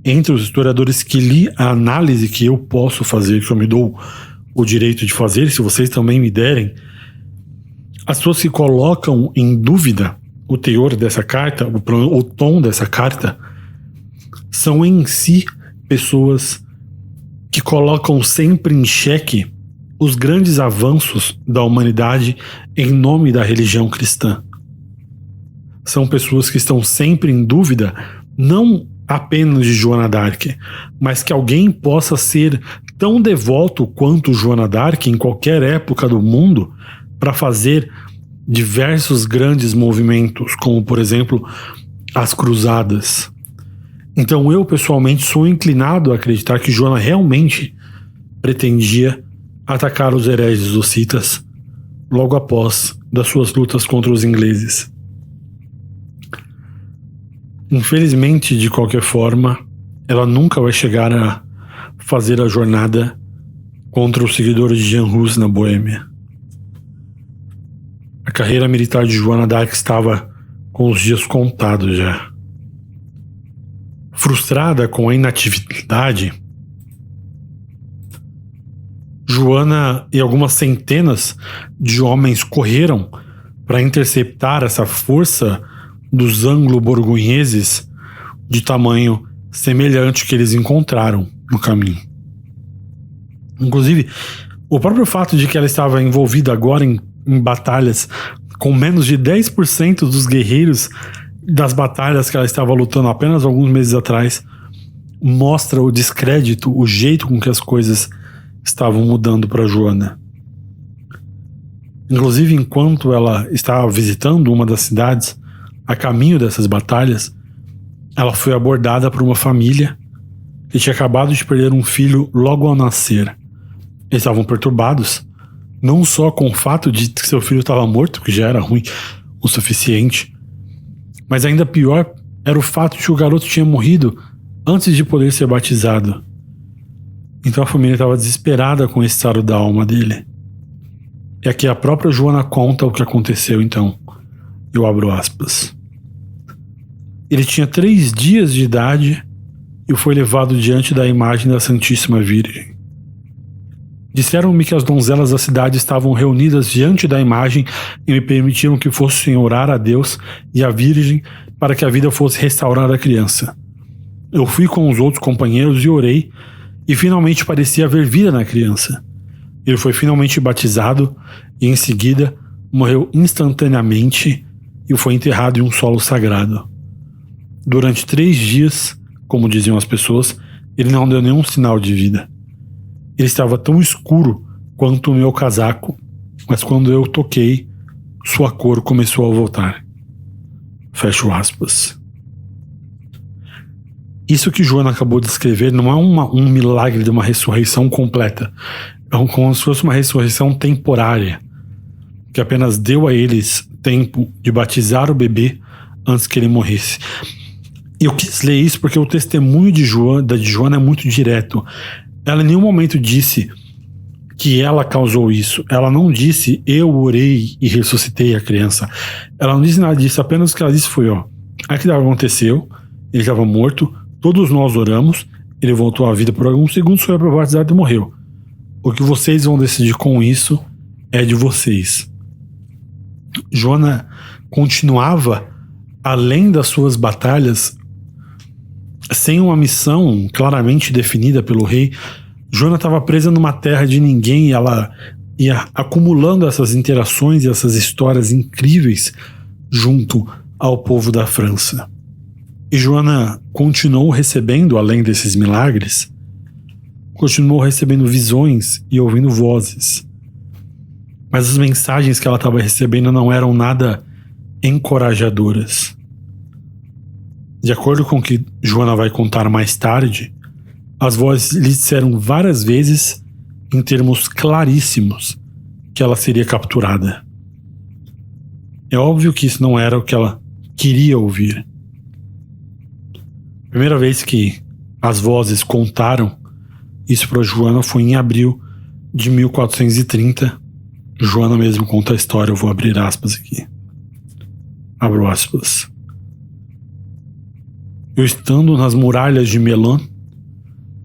entre os historiadores que li a análise que eu posso fazer, que eu me dou o direito de fazer, se vocês também me derem, as pessoas que colocam em dúvida o teor dessa carta, o tom dessa carta, são em si pessoas que colocam sempre em xeque os grandes avanços da humanidade em nome da religião cristã. São pessoas que estão sempre em dúvida, não apenas de Joana d'Arc, mas que alguém possa ser tão devoto quanto Joana d'Arc em qualquer época do mundo para fazer diversos grandes movimentos, como por exemplo as cruzadas. Então eu pessoalmente sou inclinado a acreditar que Joana realmente pretendia atacar os hereges hussitas logo após das suas lutas contra os ingleses. Infelizmente, de qualquer forma, ela nunca vai chegar a fazer a jornada contra os seguidores de Jan Hus na Boêmia. A carreira militar de Joana d'Arc estava com os dias contados já. Frustrada com a inatividade, Joana e algumas centenas de homens correram para interceptar essa força dos anglo-borgonheses de tamanho semelhante que eles encontraram no caminho. Inclusive, o próprio fato de que ela estava envolvida agora em batalhas com menos de 10% dos guerreiros das batalhas que ela estava lutando apenas alguns meses atrás mostra o descrédito, o jeito com que as coisas estavam mudando para Joana. Inclusive, enquanto ela estava visitando uma das cidades a caminho dessas batalhas, ela foi abordada por uma família que tinha acabado de perder um filho logo ao nascer. Eles estavam perturbados, não só com o fato de que seu filho estava morto, que já era ruim o suficiente, mas ainda pior era o fato de que o garoto tinha morrido antes de poder ser batizado. Então a família estava desesperada com esse estado da alma dele. E aqui a própria Joana conta o que aconteceu então. Eu abro aspas. Ele tinha 3 dias de idade e foi levado diante da imagem da Santíssima Virgem. Disseram-me que as donzelas da cidade estavam reunidas diante da imagem e me permitiram que fossem orar a Deus e à Virgem para que a vida fosse restaurada à criança. Eu fui com os outros companheiros e orei, e finalmente parecia haver vida na criança. Ele foi finalmente batizado e em seguida morreu instantaneamente e foi enterrado em um solo sagrado. Durante 3 dias, como diziam as pessoas, ele não deu nenhum sinal de vida. Ele estava tão escuro quanto o meu casaco, mas quando eu toquei, sua cor começou a voltar. Fecho aspas. Isso que Joana acabou de escrever não é um milagre de uma ressurreição completa. É como se fosse uma ressurreição temporária, que apenas deu a eles tempo de batizar o bebê antes que ele morresse. Eu quis ler isso porque o testemunho de Joana é muito direto. Ela em nenhum momento disse que ela causou isso. Ela não disse, eu orei e ressuscitei a criança. Ela não disse nada disso, apenas o que ela disse foi, aquilo aconteceu, ele estava morto, todos nós oramos, ele voltou à vida por alguns segundos, foi batizado e morreu. O que vocês vão decidir com isso é de vocês. Joana continuava, além das suas batalhas, sem uma missão claramente definida pelo rei. Joana estava presa numa terra de ninguém e ela ia acumulando essas interações e essas histórias incríveis junto ao povo da França. E Joana continuou recebendo, além desses milagres, continuou recebendo visões e ouvindo vozes. Mas as mensagens que ela estava recebendo não eram nada encorajadoras. De acordo com o que Joana vai contar mais tarde, as vozes lhe disseram várias vezes, em termos claríssimos, que ela seria capturada. É óbvio que isso não era o que ela queria ouvir. A primeira vez que as vozes contaram isso para Joana foi em abril de 1430. Joana mesmo conta a história, eu vou abrir aspas aqui. Abro aspas. Eu estando nas muralhas de Melun,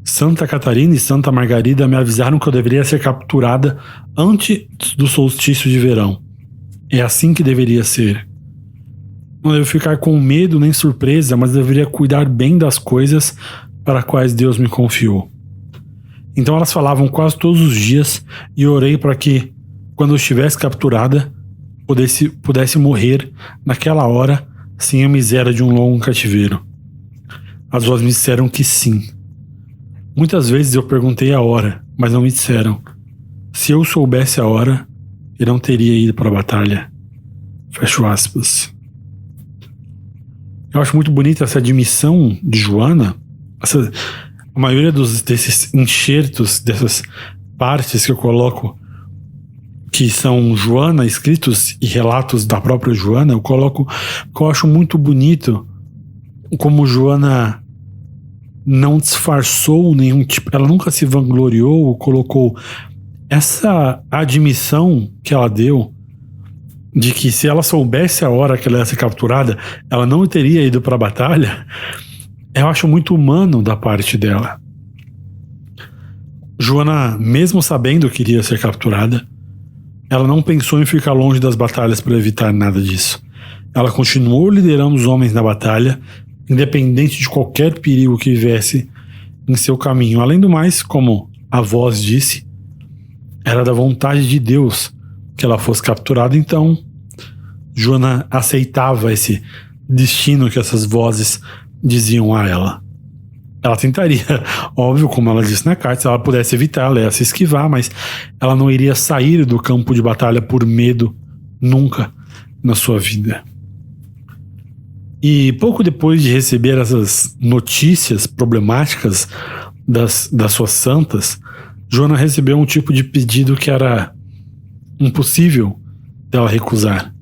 Santa Catarina e Santa Margarida me avisaram que eu deveria ser capturada antes do solstício de verão. É assim que deveria ser. Não devo ficar com medo nem surpresa, mas deveria cuidar bem das coisas para as quais Deus me confiou. Então elas falavam quase todos os dias e orei para que, quando eu estivesse capturada, pudesse morrer naquela hora sem a miséria de um longo cativeiro. As vozes me disseram que sim. Muitas vezes eu perguntei a hora, mas não me disseram. Se eu soubesse a hora, eu não teria ido para a batalha. Fecho aspas. Eu acho muito bonita essa admissão de Joana. A maioria desses enxertos, dessas partes que eu coloco, que são Joana, escritos e relatos da própria Joana, eu coloco, que eu acho muito bonito como Joana não disfarçou nenhum tipo, ela nunca se vangloriou ou colocou essa admissão que ela deu de que se ela soubesse a hora que ela ia ser capturada, ela não teria ido para a batalha. Eu acho muito humano da parte dela. Joana, mesmo sabendo que iria ser capturada, ela não pensou em ficar longe das batalhas para evitar nada disso. Ela continuou liderando os homens na batalha, independente de qualquer perigo que viesse em seu caminho. Além do mais, como a voz disse, era da vontade de Deus que ela fosse capturada, então Joana aceitava esse destino que essas vozes diziam a ela. Ela tentaria, óbvio, como ela disse na carta, se ela pudesse evitar, ela ia se esquivar, mas ela não iria sair do campo de batalha por medo, nunca na sua vida. E pouco depois de receber essas notícias problemáticas das suas santas, Joana recebeu um tipo de pedido que era impossível dela recusar.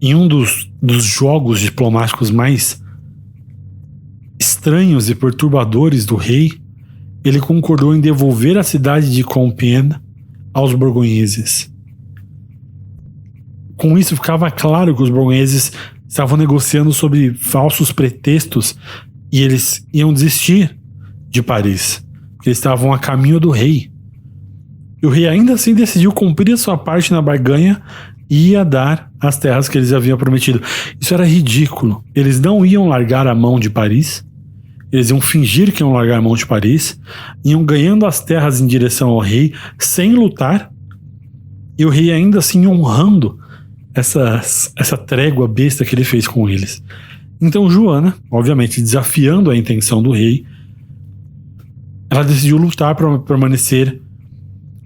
Em um dos jogos diplomáticos mais estranhos e perturbadores do rei, ele concordou em devolver a cidade de Compiègne aos borgonheses. Com isso ficava claro que os borgonheses estavam negociando sobre falsos pretextos e eles iam desistir de Paris, porque eles estavam a caminho do rei. E o rei ainda assim decidiu cumprir a sua parte na barganha e ia dar as terras que eles haviam prometido. Isso era ridículo. Eles não iam largar a mão de Paris, eles iam fingir que iam largar a mão de Paris, iam ganhando as terras em direção ao rei sem lutar, e o rei ainda assim honrando essa trégua besta que ele fez com eles. Então Joana, obviamente desafiando a intenção do rei, ela decidiu lutar para permanecer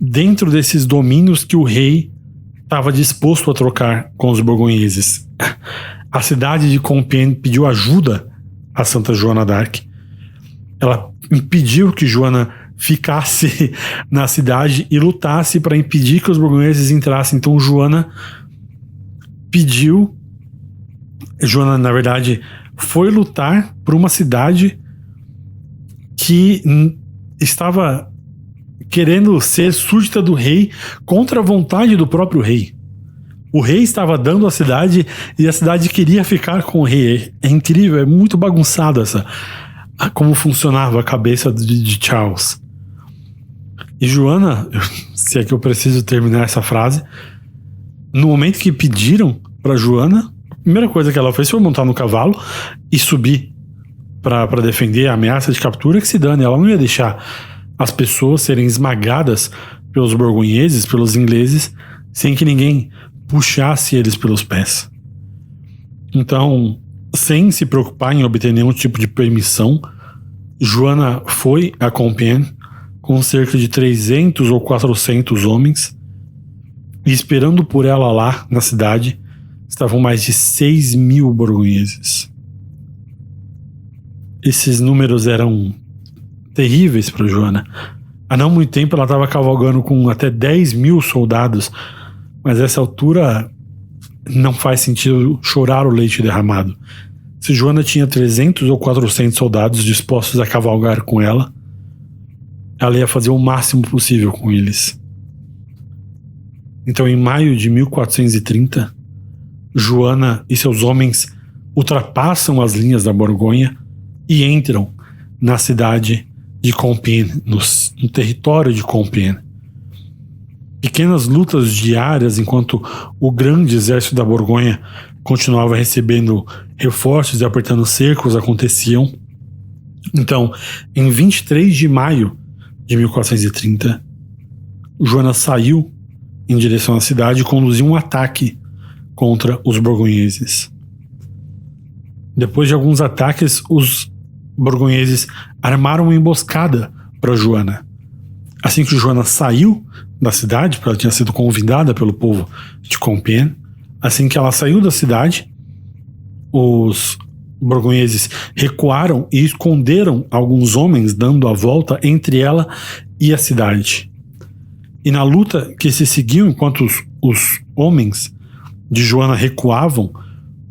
dentro desses domínios que o rei estava disposto a trocar com os borgonheses. A cidade de Compiègne pediu ajuda a Santa Joana d'Arc. Ela impediu que Joana ficasse na cidade e lutasse para impedir que os borgonheses entrassem. Então Joana, na verdade, foi lutar por uma cidade que estava querendo ser súdita do rei contra a vontade do próprio rei. O rei estava dando a cidade e a cidade queria ficar com o rei. É incrível, é muito bagunçado como funcionava a cabeça de Charles. E Joana, se é que eu preciso terminar essa frase, no momento que pediram para Joana, a primeira coisa que ela fez foi montar no cavalo e subir para defender a ameaça de captura, que se dane. Ela não ia deixar as pessoas serem esmagadas pelos borgonheses, pelos ingleses, sem que ninguém puxasse eles pelos pés. Então, sem se preocupar em obter nenhum tipo de permissão, Joana foi a Compiègne com cerca de 300 ou 400 homens, e esperando por ela lá na cidade estavam mais de 6.000 borgonheses. Esses números eram terríveis para Joana. Há não muito tempo ela estava cavalgando com até 10.000 soldados, mas a essa altura não faz sentido chorar o leite derramado. Se Joana tinha 300 ou 400 soldados dispostos a cavalgar com ela ia fazer o máximo possível com eles. Então, em maio de 1430, Joana e seus homens ultrapassam as linhas da Borgonha e entram na cidade de Compiègne, no território de Compiègne. Pequenas lutas diárias enquanto o grande exército da Borgonha continuava recebendo reforços e apertando cercos aconteciam. Então, em 23 de maio de 1430, Joana saiu em direção à cidade e conduziu um ataque contra os borgonheses. Depois de alguns ataques, os borgonheses armaram uma emboscada para Joana. Assim que Joana saiu da cidade, porque ela tinha sido convidada pelo povo de Compiègne, assim que ela saiu da cidade, os borgonheses recuaram e esconderam alguns homens, dando a volta entre ela e a cidade. E na luta que se seguiu enquanto os homens de Joana recuavam,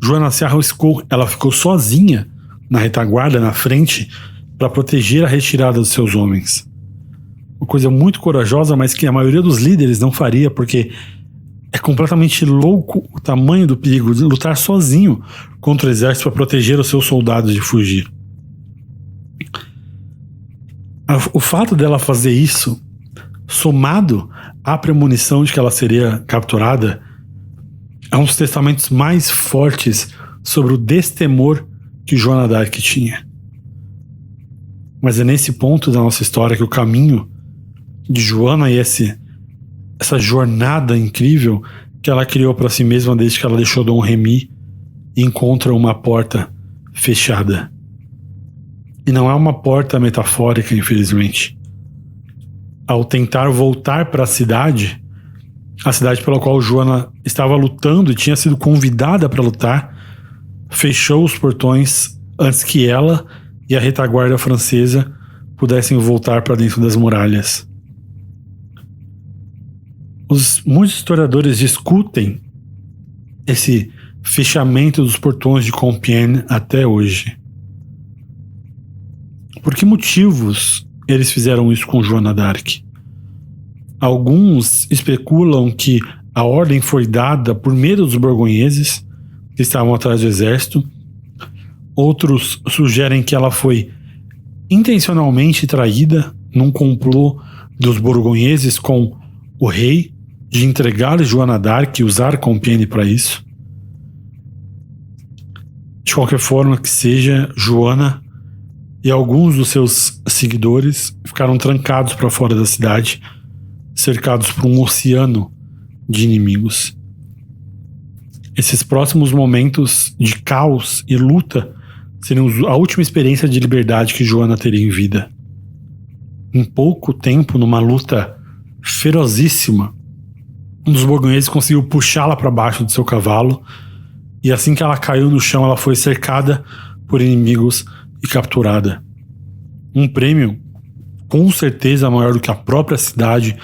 Joana se arriscou, ela ficou sozinha na retaguarda, na frente, para proteger a retirada dos seus homens. Uma coisa muito corajosa, mas que a maioria dos líderes não faria, porque é completamente louco o tamanho do perigo de lutar sozinho contra o exército para proteger os seus soldados de fugir. O fato dela fazer isso, somado à premonição de que ela seria capturada, é um dos testamentos mais fortes sobre o destemor que Joana d'Arc tinha. Mas é nesse ponto da nossa história que o caminho de Joana e essa jornada incrível que ela criou para si mesma desde que ela deixou Dom Remy e encontra uma porta fechada. E não é uma porta metafórica, infelizmente. Ao tentar voltar para a cidade pela qual Joana estava lutando e tinha sido convidada para lutar, fechou os portões antes que ela e a retaguarda francesa pudessem voltar para dentro das muralhas. Muitos historiadores discutem esse fechamento dos portões de Compiègne até hoje. Por que motivos eles fizeram isso com Joana d'Arc? Alguns especulam que a ordem foi dada por medo dos borgonheses que estavam atrás do exército. Outros sugerem que ela foi intencionalmente traída num complô dos borgonheses com o rei de entregar Joana d'Arc e usar Compiègne para isso. De qualquer forma que seja, Joana e alguns dos seus seguidores ficaram trancados para fora da cidade, cercados por um oceano de inimigos. Esses próximos momentos de caos e luta seriam a última experiência de liberdade que Joana teria em vida. Em pouco tempo, numa luta ferozíssima, um dos borgonheses conseguiu puxá-la para baixo do seu cavalo, e assim que ela caiu no chão, ela foi cercada por inimigos e capturada. Um prêmio com certeza maior do que a própria cidade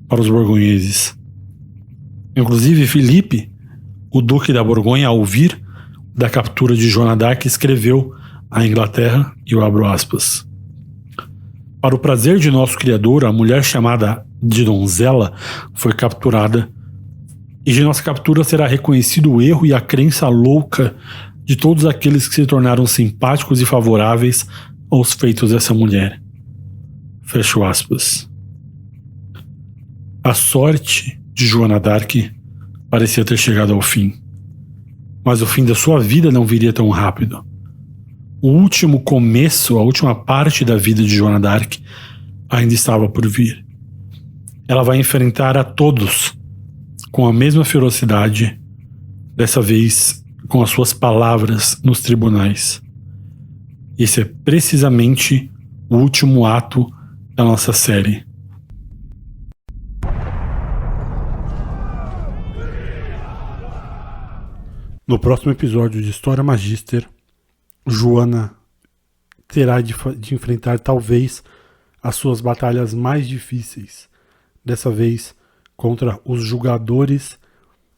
para os borgonheses. Inclusive, Filipe, o duque da Borgonha, ao ouvir da captura de Joana d'Arc, escreveu à Inglaterra, e eu abro aspas: para o prazer de nosso Criador, a mulher chamada de donzela foi capturada, e de nossa captura será reconhecido o erro e a crença louca de todos aqueles que se tornaram simpáticos e favoráveis aos feitos dessa mulher. Fecho aspas. A sorte de Joana d'Arc parecia ter chegado ao fim, mas o fim da sua vida não viria tão rápido. O último começo, a última parte da vida de Joana d'Arc ainda estava por vir. Ela vai enfrentar a todos com a mesma ferocidade, dessa vez com as suas palavras nos tribunais. Esse é precisamente o último ato da nossa série. No próximo episódio de História Magister, Joana terá de enfrentar talvez as suas batalhas mais difíceis, dessa vez contra os julgadores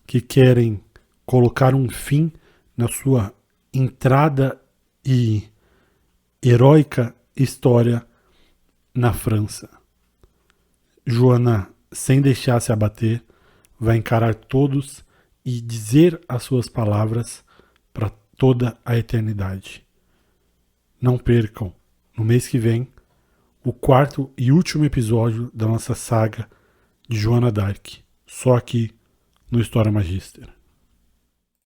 que querem colocar um fim na sua entrada e heróica história na França. Joana, sem deixar se abater, vai encarar todos e dizer as suas palavras para toda a eternidade. Não percam, no mês que vem, o quarto e último episódio da nossa saga de Joana d'Arc, só aqui no História Magister.